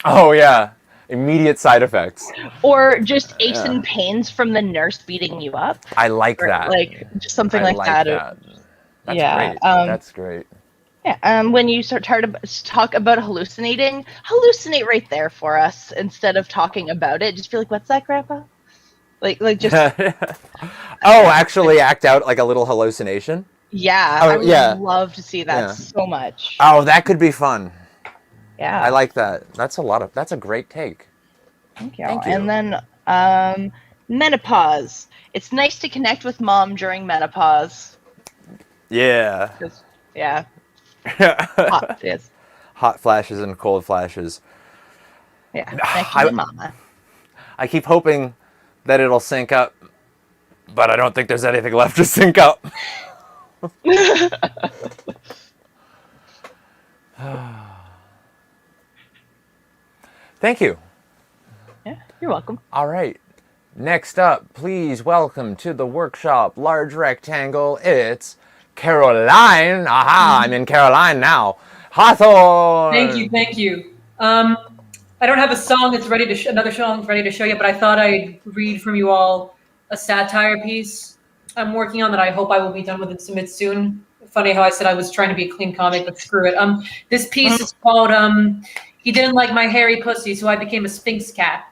Oh yeah, immediate side effects. Or just aches and pains from the nurse beating you up. I like Or, that. like, just something I like that. That's Yeah, great. That's great. Yeah, when you start to talk about hallucinating, hallucinate right there for us instead of talking about it. Just be like, "What's that, Grandpa?" Like just Actually act out like a little hallucination. yeah. Oh, I would yeah. love to see that Yeah. so much. Oh, that could be fun. Yeah, I like that. That's a great take. Thank you. Thank you. And then menopause. It's nice to connect with mom during menopause. Yeah. 'Cause, yeah, hot, yes. Hot flashes and cold flashes. Yeah, connect with mama. I keep hoping that it'll sync up, but I don't think there's anything left to sync up. Thank you. Yeah, you're welcome. All right. Next up, please welcome to the workshop, large rectangle. It's Caroline. Aha, I'm in Caroline now. Hawthorne. Thank you. I don't have a song that's ready to another song ready to show you, but I thought I'd read from you all a satire piece I'm working on that I hope I will be done with and submit soon. Funny how I said I was trying to be a clean comic, but screw it. This piece is called "He Didn't Like My Hairy Pussy, So I Became a Sphinx Cat."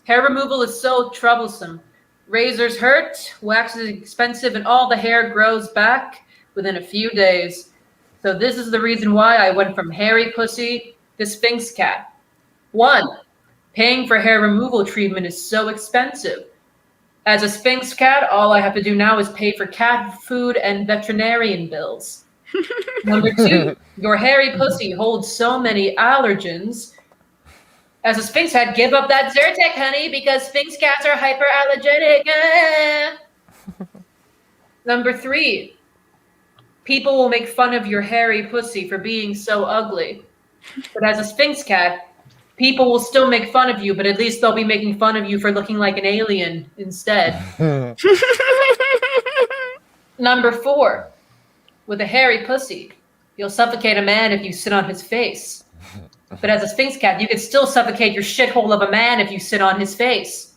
Hair removal is so troublesome. Razors hurt, wax is expensive, and all the hair grows back within a few days. So this is the reason why I went from hairy pussy to Sphinx cat. 1, paying for hair removal treatment is so expensive. As a Sphinx cat, all I have to do now is pay for cat food and veterinarian bills. Number 2, your hairy pussy holds so many allergens. As a Sphinx cat, give up that Zyrtec, honey, because Sphinx cats are hyperallergenic. Number 3, people will make fun of your hairy pussy for being so ugly. But as a Sphinx cat, people will still make fun of you, but at least they'll be making fun of you for looking like an alien instead. Number 4, with a hairy pussy, you'll suffocate a man if you sit on his face. But as a Sphinx cat, you can still suffocate your shithole of a man if you sit on his face.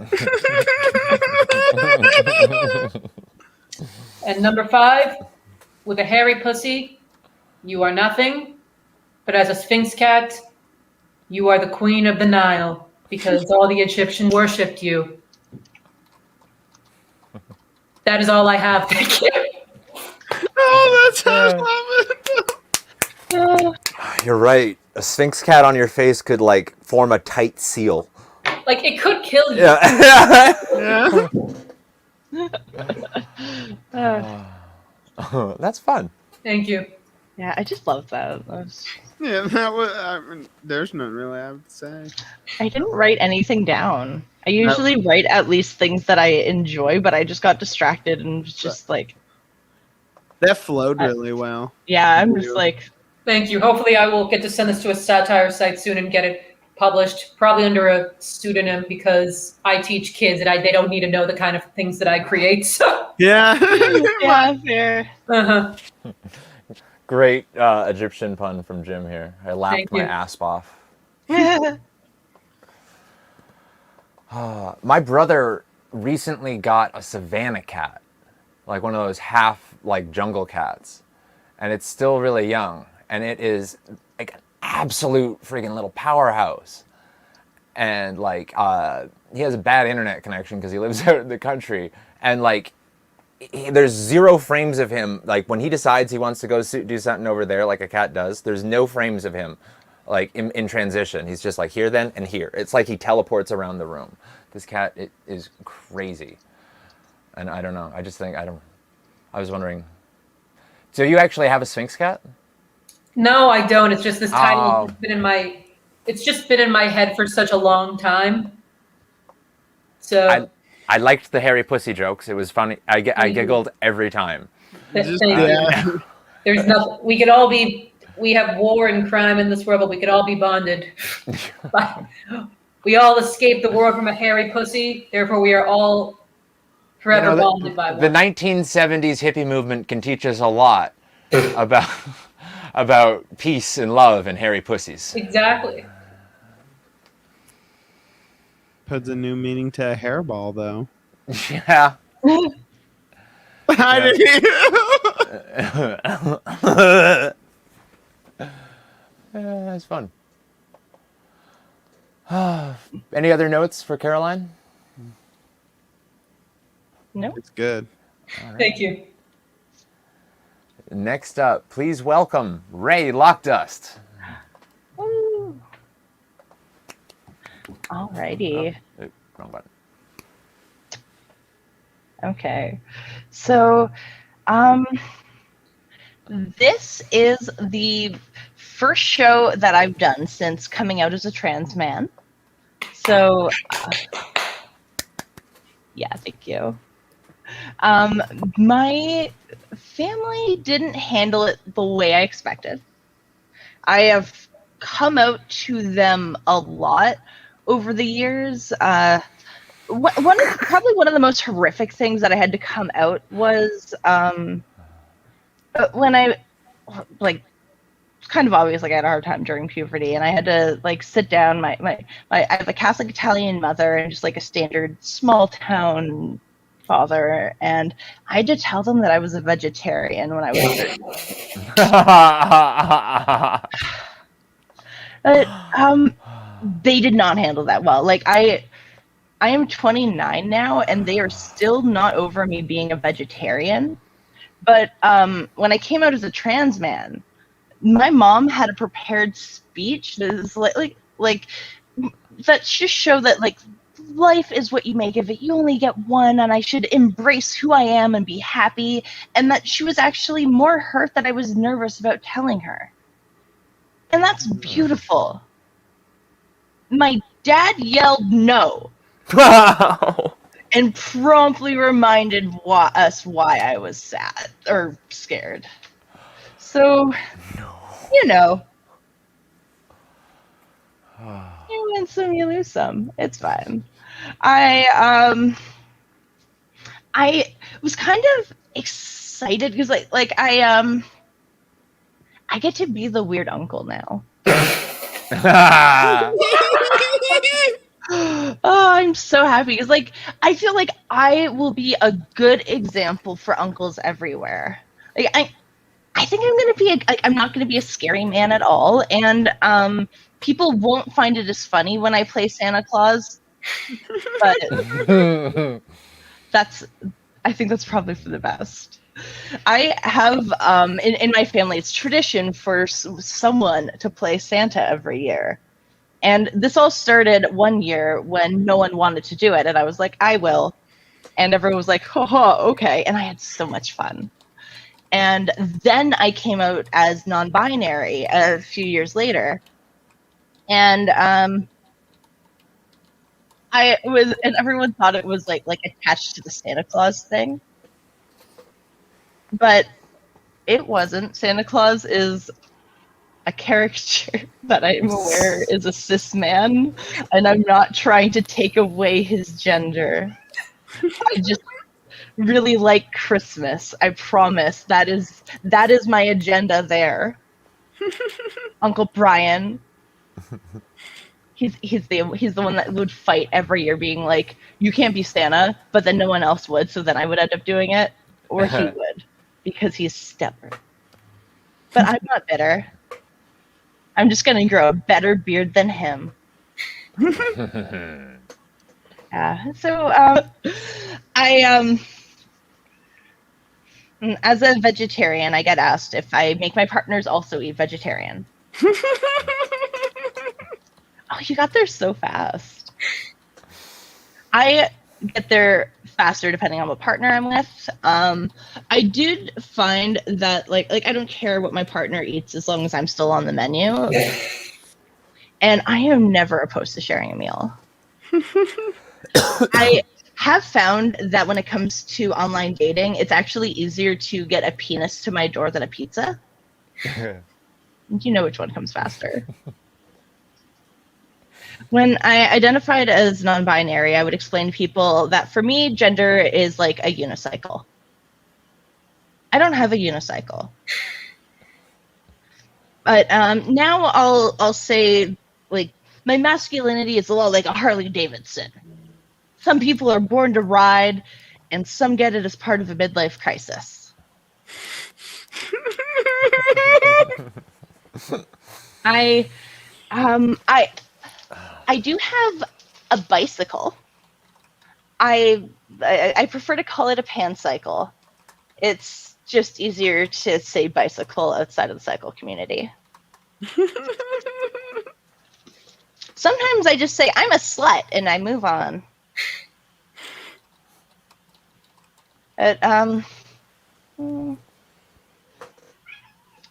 And number 5, with a hairy pussy, you are nothing. But as a Sphinx cat, you are the queen of the Nile because all the Egyptians worshipped you. That is all I have. Thank you. Oh, that's I love it. You're right. A Sphinx cat on your face could like form a tight seal. Like, it could kill you. Yeah. That's fun. Thank you. Yeah, I just love that. Yeah, that was. I mean, there's none really I would say. I didn't write anything down. I usually write at least things that I enjoy, but I just got distracted and was just like, That flowed really well. yeah, I'm just like, Thank you. Hopefully I will get to send this to a satire site soon and get it published, probably under a pseudonym because I teach kids and they don't need to know the kind of things that I create. So. Yeah. yeah, fair. Uh-huh. Great Egyptian pun from Jim here. I laughed Thank my you. ass off. My brother recently got a savanna cat, like one of those half like jungle cats, and it's still really young, and it is like an absolute freaking little powerhouse. And like he has a bad internet connection because he lives out in the country, and like there's 0 frames of him. Like when he decides he wants to go do something over there, like a cat does, there's no frames of him like in transition. He's just like here, then, and here. It's like he teleports around the room. This cat, it is crazy. And I don't know. I just think, I was wondering. Do you actually have a Sphinx cat? No, I don't. It's just this title Oh. has been in my. It's just been in my head for such a long time. So I liked the hairy pussy jokes. It was funny. I giggled every time. Just, thank you. yeah. There's nothing. We could all be we have war and crime in this world, but we could all be bonded. We all escaped the world from a hairy pussy, therefore we are all forever bonded by the one. 1970s hippie movement can teach us a lot about about peace and love and hairy pussies. Exactly. Puts a new meaning to a hairball, though. Yeah. How did That's fun. Any other notes for Caroline? No. It's good. Thank you. Next up, please welcome Rae Lockdust. Woo. Alrighty. Oh, wrong button. Okay. So, this is the first show that I've done since coming out as a trans man. So, yeah, thank you. My family didn't handle it the way I expected. I have come out to them a lot over the years. Probably one of the most horrific things that I had to come out was when I, like, it's kind of obvious, like, I had a hard time during puberty, and I had to, like, sit down. I have a Catholic Italian mother and just, like, a standard small town father, and I had to tell them that I was a vegetarian when I was 13. But they did not handle that well. Like, I am 29 now, and they are still not over me being a vegetarian. But when I came out as a trans man, my mom had a prepared speech that is like that just show that, like, life is what you make of it. You only get one, and I should embrace who I am and be happy. And that she was actually more hurt that I was nervous about telling her. And that's beautiful. My dad yelled no. And promptly reminded us why I was sad or scared. So, you know, you win some, you lose some. It's fine. I was kind of excited because I get to be the weird uncle now. Oh, I'm so happy because, like, I feel like I will be a good example for uncles everywhere. Like, I think I'm gonna be I'm not gonna be a scary man at all, and people won't find it as funny when I play Santa Claus. But I think that's probably for the best. I have in my family, it's tradition for someone to play Santa every year. And this all started one year when no one wanted to do it, and I was like, I will. And everyone was like, haha, okay. And I had so much fun. And then I came out as non-binary a few years later. And and everyone thought it was like attached to the Santa Claus thing. But it wasn't. Santa Claus is a character that I'm aware is a cis man, and I'm not trying to take away his gender. I just really like Christmas. I promise. That is my agenda there. Uncle Brian. He's the one that would fight every year, being like, you can't be Santa, but then no one else would, so then I would end up doing it, or he would, because he's stubborn. But I'm not bitter. I'm just gonna grow a better beard than him. Yeah. So I as a vegetarian, I get asked if I make my partners also eat vegetarian. Oh, you got there so fast. I get there faster depending on what partner I'm with. I did find that like I don't care what my partner eats as long as I'm still on the menu. And I am never opposed to sharing a meal. I have found that when it comes to online dating, it's actually easier to get a penis to my door than a pizza. You know which one comes faster. When I identified as non-binary, I would explain to people that for me, gender is like a unicycle. I don't have a unicycle. But now I'll say, like, my masculinity is a lot like a Harley Davidson. Some people are born to ride, and some get it as part of a midlife crisis. I do have a bicycle. I prefer to call it a pancycle. It's just easier to say bicycle outside of the cycle community. Sometimes I just say I'm a slut and I move on. But,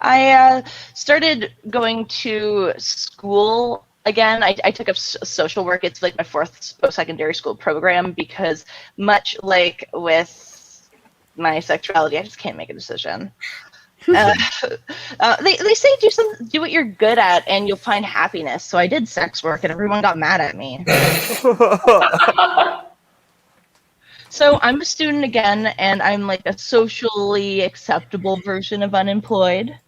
I started going to school again. I took up social work. It's like my fourth post-secondary school program because much like with my sexuality, I just can't make a decision. They say do what you're good at and you'll find happiness. So I did sex work and everyone got mad at me. So I'm a student again, and I'm like a socially acceptable version of unemployed.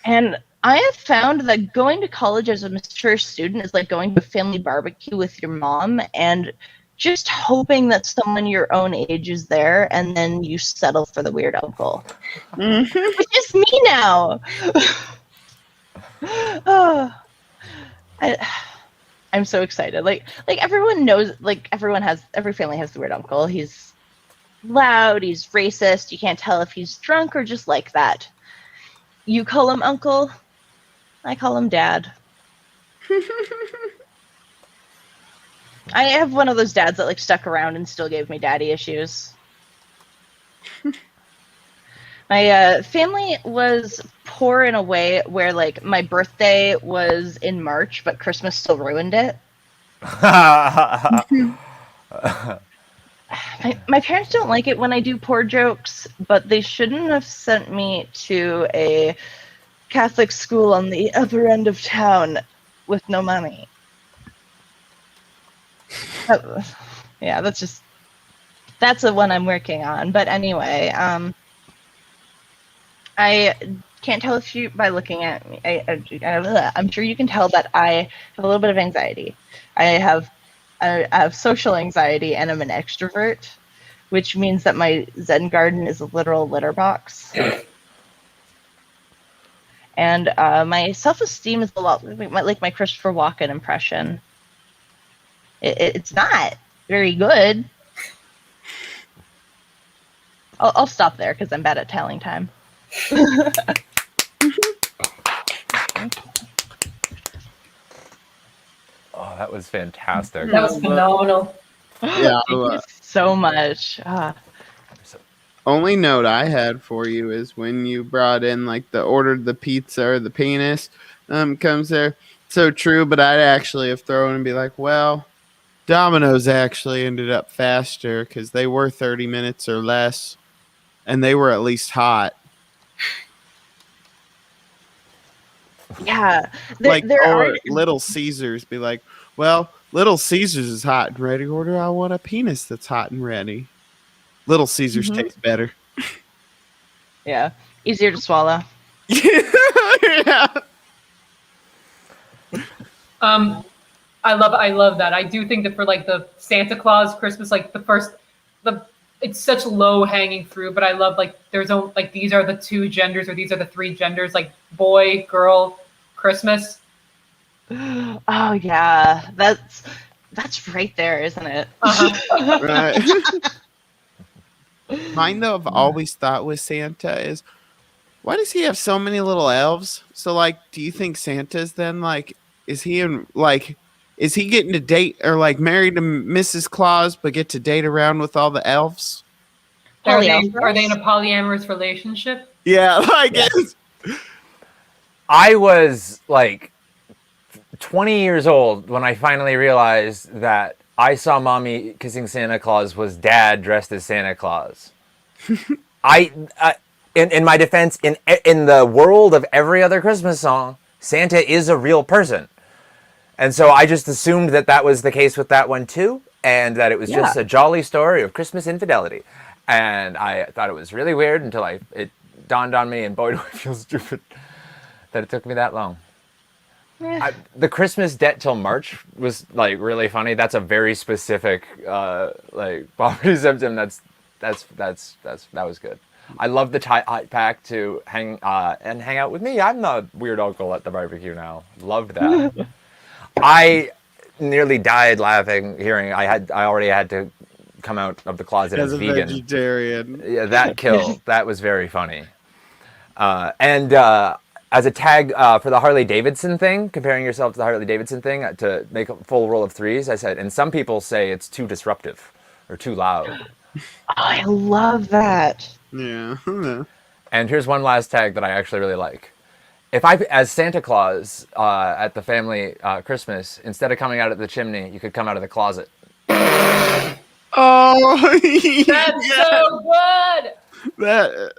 And I have found that going to college as a mature student is like going to a family barbecue with your mom and just hoping that someone your own age is there, and then you settle for the weird uncle. Which is me now. I'm so excited. Like everyone knows, like every family has the weird uncle. He's loud, he's racist, you can't tell if he's drunk or just like that. You call him uncle, I call him dad. I have one of those dads that like stuck around and still gave me daddy issues. My family was poor in a way where, like, my birthday was in March, but Christmas still ruined it. My parents don't like it when I do poor jokes, but they shouldn't have sent me to a Catholic school on the upper end of town with no money. Yeah, that's the one I'm working on. But anyway, I can't tell if you, by looking at me, I'm sure you can tell that I have a little bit of anxiety. I have social anxiety, and I'm an extrovert, which means that my Zen garden is a literal litter box. And my self-esteem is a lot like my Christopher Walken impression. It's not very good. I'll stop there because I'm bad at telling time. Oh, that was fantastic. That was phenomenal. Yeah. Thank you so much. Only note I had for you is when you brought in like the ordered the pizza or the penis comes there. So true, but I'd actually have thrown and be like, well, Domino's actually ended up faster because they were 30 minutes or less, and they were at least hot. Yeah, there are Little Caesars be like, well, Little Caesars is hot and ready. Order I want a penis that's hot and ready. Little Caesars tastes better. Yeah, easier to swallow. Yeah. I love that. I do think that for like the Santa Claus Christmas, like it's such low hanging fruit, but I love like there's like these are the two genders or these are the three genders, like boy, girl, Christmas. Oh yeah, that's right there, isn't it? Right. Mine though, I've always thought with Santa is, why does he have so many little elves? So like, do you think Santa's then like, is he getting to date or like married to Mrs. Claus but get to date around with all the elves? Are they in a polyamorous relationship? Yeah, I guess. I was like 20 years old when I finally realized that I Saw Mommy Kissing Santa Claus was Dad dressed as Santa Claus. It in my defense, in the world of every other Christmas song, Santa is a real person. And so I just assumed that that was the case with that one too, and that it was just a jolly story of Christmas infidelity. And I thought it was really weird until it dawned on me, and boy, do I feel stupid that it took me that long. The Christmas debt till March was like really funny. That's a very specific like poverty symptom. That was good. I love the tie pack to hang out with me. I'm the weird uncle at the barbecue now. Loved that. I nearly died laughing hearing I already had to come out of the closet as a vegan. Vegetarian. Yeah, that kill. That was very funny. And as a tag for the Harley Davidson thing, comparing yourself to the Harley Davidson thing to make a full roll of threes, I said, and some people say it's too disruptive or too loud. I love that. Yeah. And here's one last tag that I actually really like. If I, as Santa Claus at the family Christmas, instead of coming out of the chimney, you could come out of the closet. Oh, That's so good. that.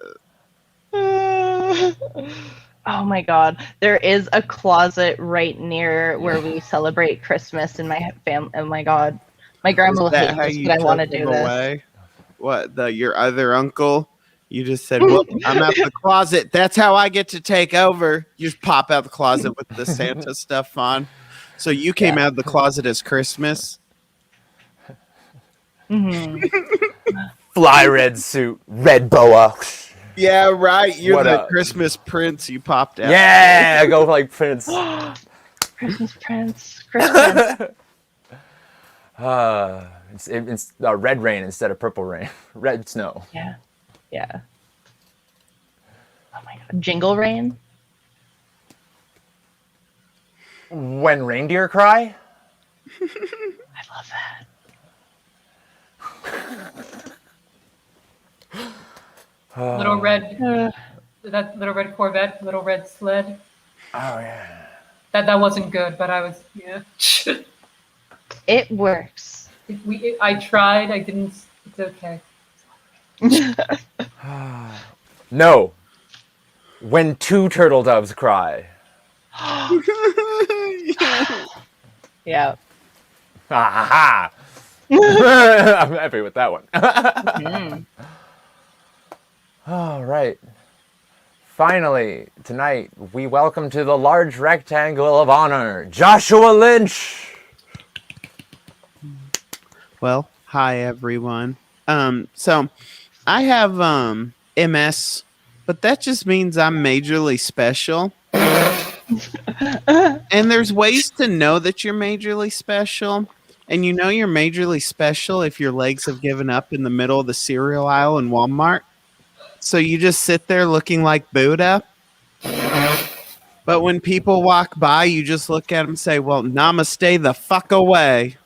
Oh my god. There is a closet right near where we celebrate Christmas in my family. Oh my god. My grandma will hate this, but I want to do this. Away? What, your other uncle? You just said, well, I'm out the closet. That's how I get to take over. You just pop out the closet with the Santa stuff on. So you came out of the closet as Christmas? Mm-hmm. Fly red suit, red boa. Yeah, right. You're What the up? Christmas prince. You popped out. Yeah, go for like Prince. Christmas Prince. Christmas. It's red rain instead of purple rain. Red snow. Yeah. Yeah. Oh my god. Jingle Rain? When reindeer cry? I love that. Little red, that little red Corvette, little red sled. Oh yeah. That wasn't good, but I was It works. I tried. I didn't. It's okay. No. When two turtle doves cry. Yeah. Ha ha. I'm happy with that one. All right. Finally, tonight, we welcome to the large rectangle of honor, Joshua Lynch. Well, hi everyone. So I have MS, but that just means I'm majorly special. And there's ways to know that you're majorly special. And you know you're majorly special if your legs have given up in the middle of the cereal aisle in Walmart. So you just sit there looking like Buddha. But when people walk by, you just look at them and say, well, namaste the fuck away.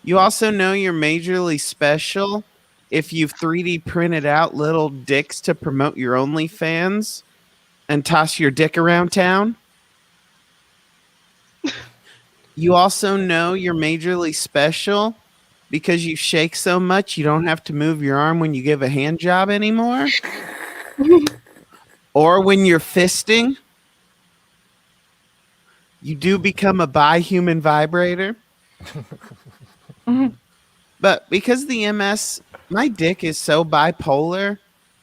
You also know you're majorly special if you've 3D printed out little dicks to promote your OnlyFans and toss your dick around town. You also know you're majorly special because you shake so much you don't have to move your arm when you give a hand job anymore. Or when you're fisting, you do become a bi-human vibrator. But because the MS, my dick is so bipolar.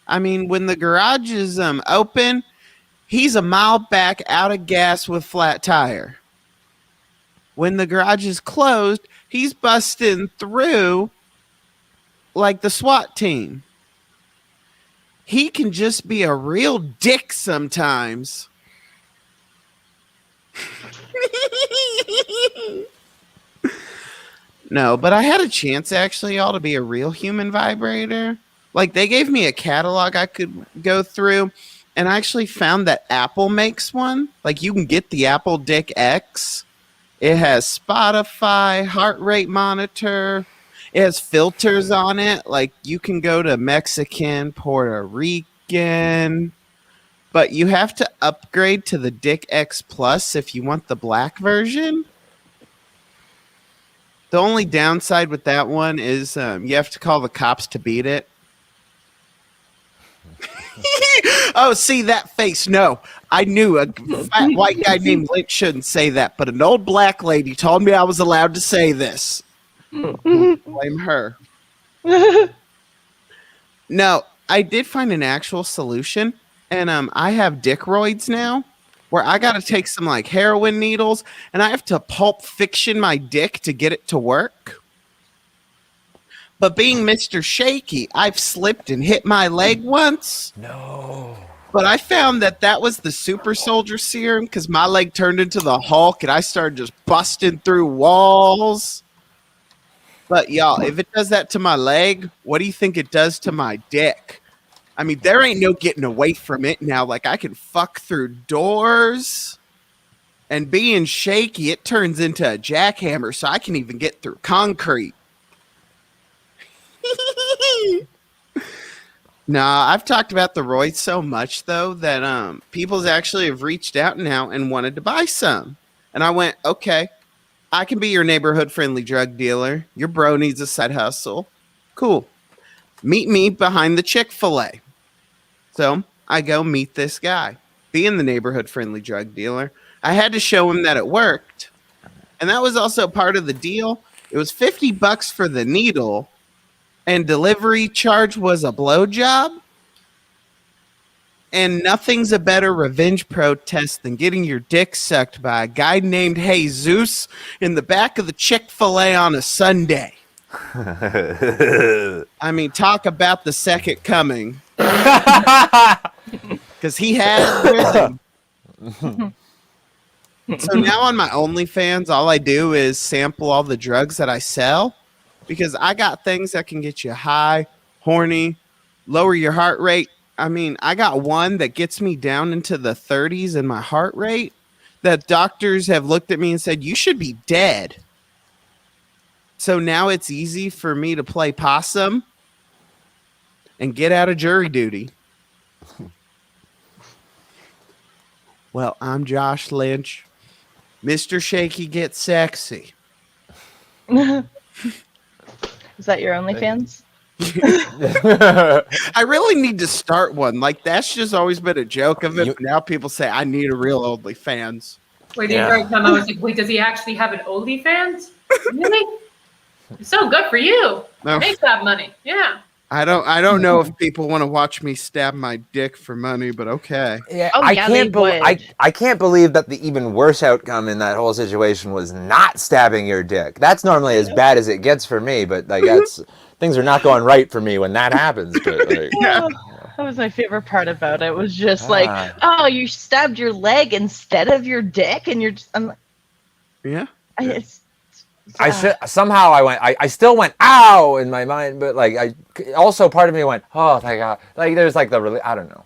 I mean, when the garage is open, he's a mile back out of gas with flat tire. When the garage is closed, he's busting through like the SWAT team. He can just be a real dick sometimes. No, but I had a chance actually, y'all, to be a real human vibrator. Like, they gave me a catalog I could go through, and I actually found that Apple makes one. Like, you can get the Apple Dick X. It has Spotify, heart rate monitor. It has filters on it. Like, you can go to Mexican, Puerto Rican. But you have to upgrade to the Dick X Plus if you want the black version. The only downside with that one is you have to call the cops to beat it. Oh, see that face? No, I knew a fat white guy named Lynch shouldn't say that, but an old black lady told me I was allowed to say this. Blame her. No, I did find an actual solution, and I have dickroids now, where I got to take some like heroin needles, and I have to pulp fiction my dick to get it to work. But being Mr. Shaky, I've slipped and hit my leg once. No. But I found that was the super soldier serum because my leg turned into the Hulk and I started just busting through walls. But y'all, if it does that to my leg, what do you think it does to my dick? I mean, there ain't no getting away from it now. Like, I can fuck through doors. And being shaky, it turns into a jackhammer so I can even get through concrete. Nah, I've talked about the roids so much though that people's actually have reached out now and wanted to buy some. And I went, okay, I can be your neighborhood friendly drug dealer. Your bro needs a side hustle. Cool. Meet me behind the Chick-fil-A. So I go meet this guy. Being the neighborhood friendly drug dealer, I had to show him that it worked. And that was also part of the deal. It was $50 for the needle. And delivery charge was a blowjob. And nothing's a better revenge protest than getting your dick sucked by a guy named Jesus in the back of the Chick-fil-A on a Sunday. I mean, talk about the second coming. Because he has risen. So now on my OnlyFans, all I do is sample all the drugs that I sell. Because I got things that can get you high, horny, lower your heart rate. I mean, I got one that gets me down into the 30s in my heart rate that doctors have looked at me and said, you should be dead. So now it's easy for me to play possum and get out of jury duty. Well, I'm Josh Lynch. Mr. Shaky gets sexy. Is that your OnlyFans? I really need to start one. Like, that's just always been a joke of it. But now people say I need a real OnlyFans. Wait, the entire time I was like, wait, does he actually have an OnlyFans? Really? So good for you. No. Make that money. Yeah. I don't know if people want to watch me stab my dick for money, but okay. Yeah, Oh, yeah, they would. I can't believe that the even worse outcome in that whole situation was not stabbing your dick. That's normally as bad as it gets for me, but like that's things are not going right for me when that happens. But, like, Oh, that was my favorite part about it. Was just like, oh, you stabbed your leg instead of your dick, and you're just, I'm like, Yeah. somehow I still went ow in my mind, but like also part of me went, oh thank God. Like there's like I don't know.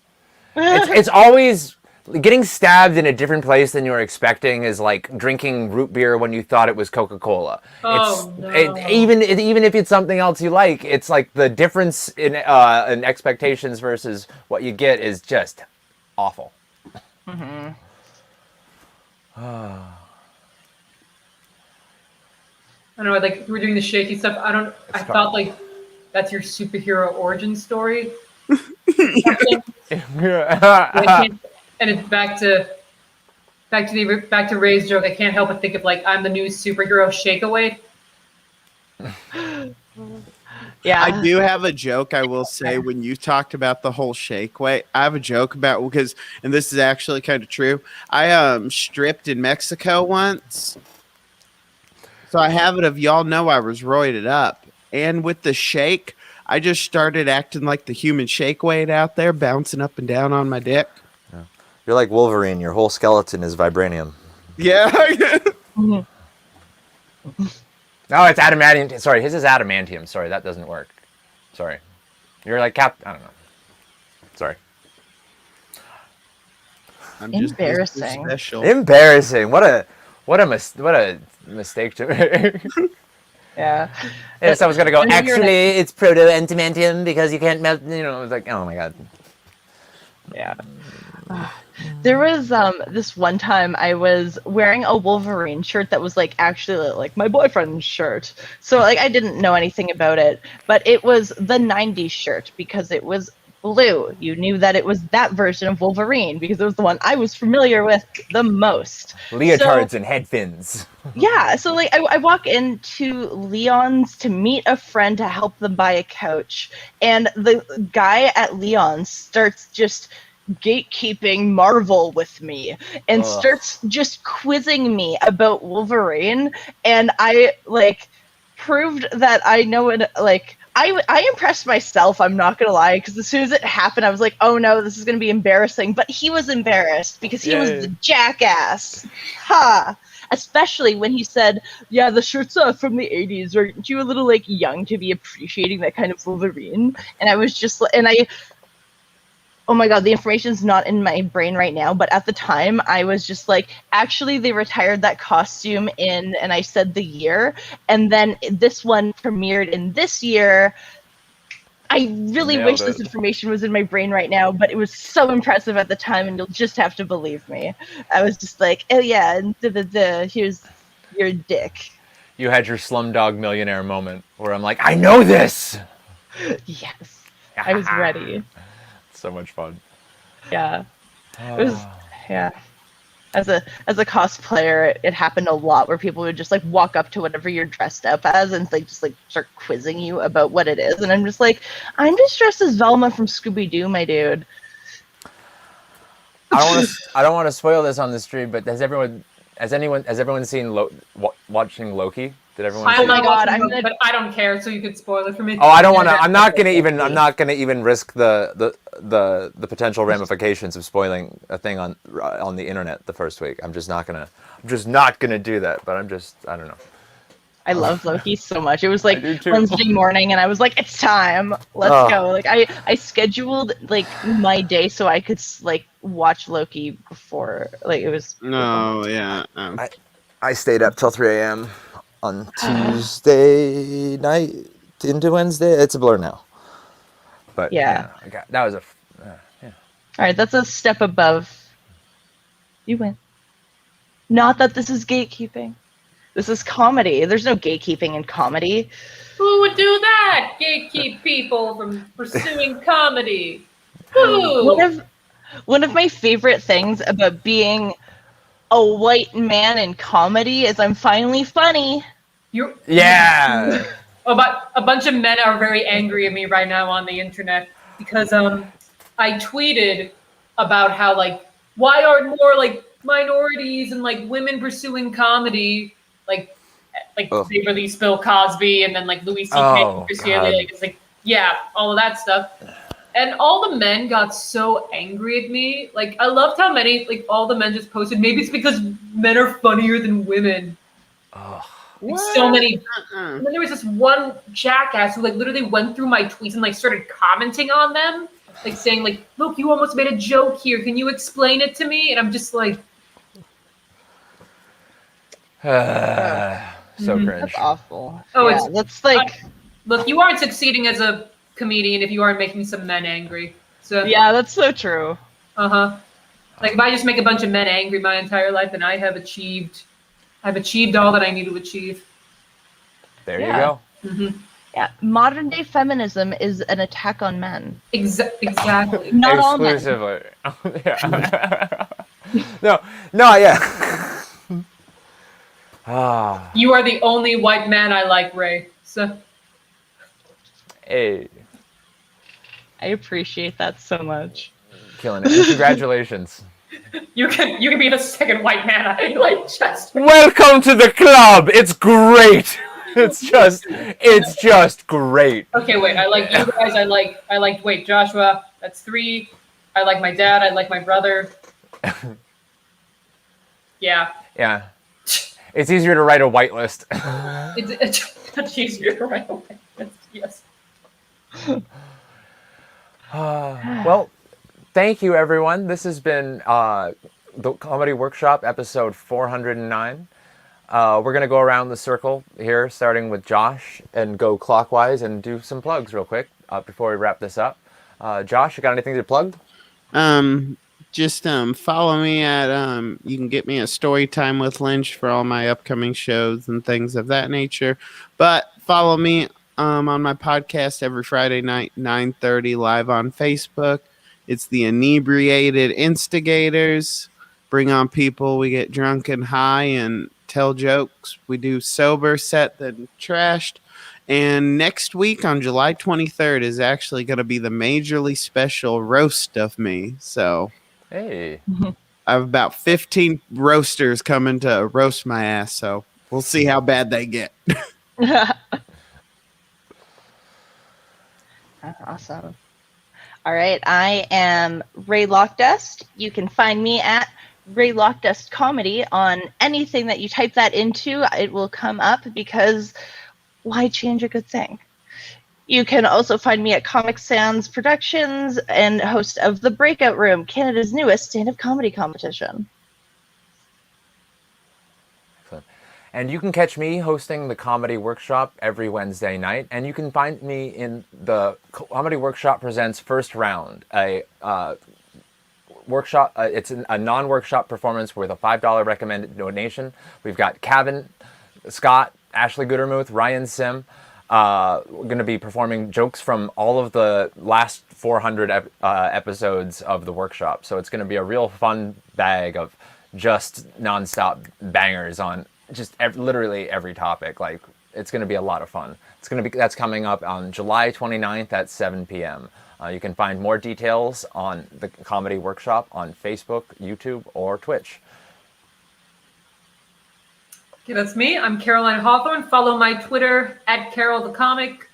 It's always getting stabbed in a different place than you're expecting is like drinking root beer when you thought it was Coca-Cola. Oh, no. Even if it's something else you like, it's like the difference in expectations versus what you get is just awful. mm-hmm. I don't know, like you were doing the shaky stuff. I felt like that's your superhero origin story. And it's back to Ray's joke. I can't help but think of like I'm the new superhero Shake Away. Yeah. I do have a joke I will say when you talked about the whole shake weight. I have a joke about because, and this is actually kind of true. I stripped in Mexico once. So I have it of y'all know I was roided up. And with the shake, I just started acting like the human shake weight out there, bouncing up and down on my dick. Yeah. You're like Wolverine. Your whole skeleton is vibranium. Yeah. No, it's adamantium. Sorry, his is adamantium. Sorry, that doesn't work. Sorry. You're like I don't know. Sorry. I'm just Embarrassing. Mr. Special. Embarrassing. What a mistake to make. Yeah. Yeah, so I was gonna go. And then you're Actually, it's proto-adamantium because you can't melt. You know, it's like, oh my god. Yeah. There was this one time I was wearing a Wolverine shirt that was like actually like my boyfriend's shirt. So like I didn't know anything about it, but it was the 90s shirt because it was Lou, you knew that it was that version of Wolverine because it was the one I was familiar with the most. Leotards and head fins. Yeah, so like I walk into Leon's to meet a friend to help them buy a couch, and the guy at Leon's starts just gatekeeping Marvel with me and starts just quizzing me about Wolverine, and I like proved that I know it. Like I impressed myself, I'm not gonna lie, because as soon as it happened I was like, oh no, this is gonna be embarrassing, but he was embarrassed because he was the jackass. Ha. Especially when he said, yeah, the shirts are from the 80s. Aren't you a little, like, young to be appreciating that kind of Wolverine? And I was just, oh my god, the information's not in my brain right now, but at the time, I was just like, actually, they retired that costume in, and I said the year, and then this one premiered in this year. I really wish this information was in my brain right now, but it was so impressive at the time, and you'll just have to believe me. I was just like, oh yeah, and here's your dick. You had your Slumdog Millionaire moment where I'm like, I know this! Yes. I was ready. So much fun. Yeah. It was, yeah. As a cosplayer, it happened a lot where people would just like walk up to whatever you're dressed up as and like just like start quizzing you about what it is, and I'm just like, I'm just dressed as Velma from Scooby-Doo, my dude. I don't want to spoil this on the stream, but has everyone seen watching Loki? Did everyone? Oh my god! But I don't care, so you could spoil it for me. Oh, I don't want to. I'm not gonna even risk the potential ramifications of spoiling a thing on the internet the first week. I'm just not gonna do that. But I don't know. I love Loki so much. It was like Wednesday morning, and I was like, "It's time, let's go!" Like I scheduled like my day so I could like watch Loki before like it was. No, yeah. I stayed up till 3 a.m. on Tuesday night into Wednesday. It's a blur now. But yeah, that was a All right, that's a step above. You win. Not that this is gatekeeping. This is comedy. There's no gatekeeping in comedy. Who would do that? Gatekeep people from pursuing comedy. Who? One of my favorite things about being a white man in comedy is I'm finally funny. Yeah. Oh, but a bunch of men are very angry at me right now on the internet because I tweeted about how like why aren't more like minorities and like women pursuing comedy like they released Bill Cosby and then like Louis C.K. It's like yeah, all of that stuff. And all the men got so angry at me. Like, I loved how many, like, all the men just posted, maybe it's because men are funnier than women. Like, so many. And then there was this one jackass who, like, literally went through my tweets and, like, started commenting on them. Like, saying, like, look, you almost made a joke here. Can you explain it to me? And I'm just like... so cringe. That's awful. Oh, yeah, that's like... Look, you aren't succeeding as a comedian if you aren't making some men angry. So yeah, that's so true. Like if I just make a bunch of men angry my entire life, then I've achieved all that I need to achieve. There you go. Mm-hmm. Yeah, modern day feminism is an attack on men. Exactly. Not all men. Exclusively. No, yeah. You are the only white man I like, Rae. So. Hey. I appreciate that so much. Killing it. Congratulations. You can be the second white man I like, Jester. Welcome to the club. It's great. It's just great. Okay, wait. I like you guys. I like. Wait, Joshua. That's 3. I like my dad. I like my brother. Yeah. Yeah. It's easier to write a whitelist. It's easier to write a whitelist. Yes. Well, thank you, everyone. This has been the Comedy Workshop, episode 409. We're going to go around the circle here, starting with Josh, and go clockwise and do some plugs real quick before we wrap this up. Josh, you got anything to plug? Just follow me at you can get me a story time with Lynch for all my upcoming shows and things of that nature. But follow me on my podcast every Friday night, 9:30, live on Facebook. It's the Inebriated Instigators. Bring on people. We get drunk and high and tell jokes. We do sober, set, then trashed. And next week on July 23rd is actually going to be the majorly special roast of me. So Hey. I have about 15 roasters coming to roast my ass. So we'll see how bad they get. Awesome. All right, I am Rae Lockdust. You can find me at Rae Lockdust Comedy on anything that you type that into. It will come up because why change a good thing? You can also find me at Comic Sans Productions and host of The Breakout Room, Canada's newest stand-up comedy competition. And you can catch me hosting the Comedy Workshop every Wednesday night. And you can find me in the Comedy Workshop Presents First Round, a workshop. It's a non-workshop performance with a $5 recommended donation. We've got Kevin, Scott, Ashley Goodermuth, Ryan Sim. We're going to be performing jokes from all of the last 400 episodes of the workshop. So it's going to be a real fun bag of just nonstop bangers on just literally every topic. Like, it's going to be a lot of fun. That's coming up on July 29th at 7 p.m. You can find more details on the Comedy Workshop on Facebook, YouTube, or Twitch. Okay, that's me. I'm Caroline Hawthorne. Follow my Twitter at Carol the Comic.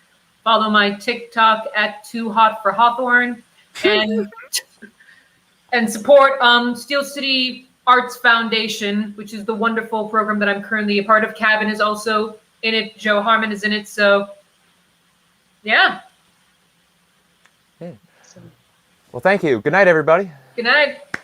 Follow my TikTok at Too Hot for Hawthorne. And and support Steel City Arts Foundation, which is the wonderful program that I'm currently a part of. Cabin is also in it. Joe Harmon is in it. So, yeah. Well, thank you. Good night, everybody. Good night.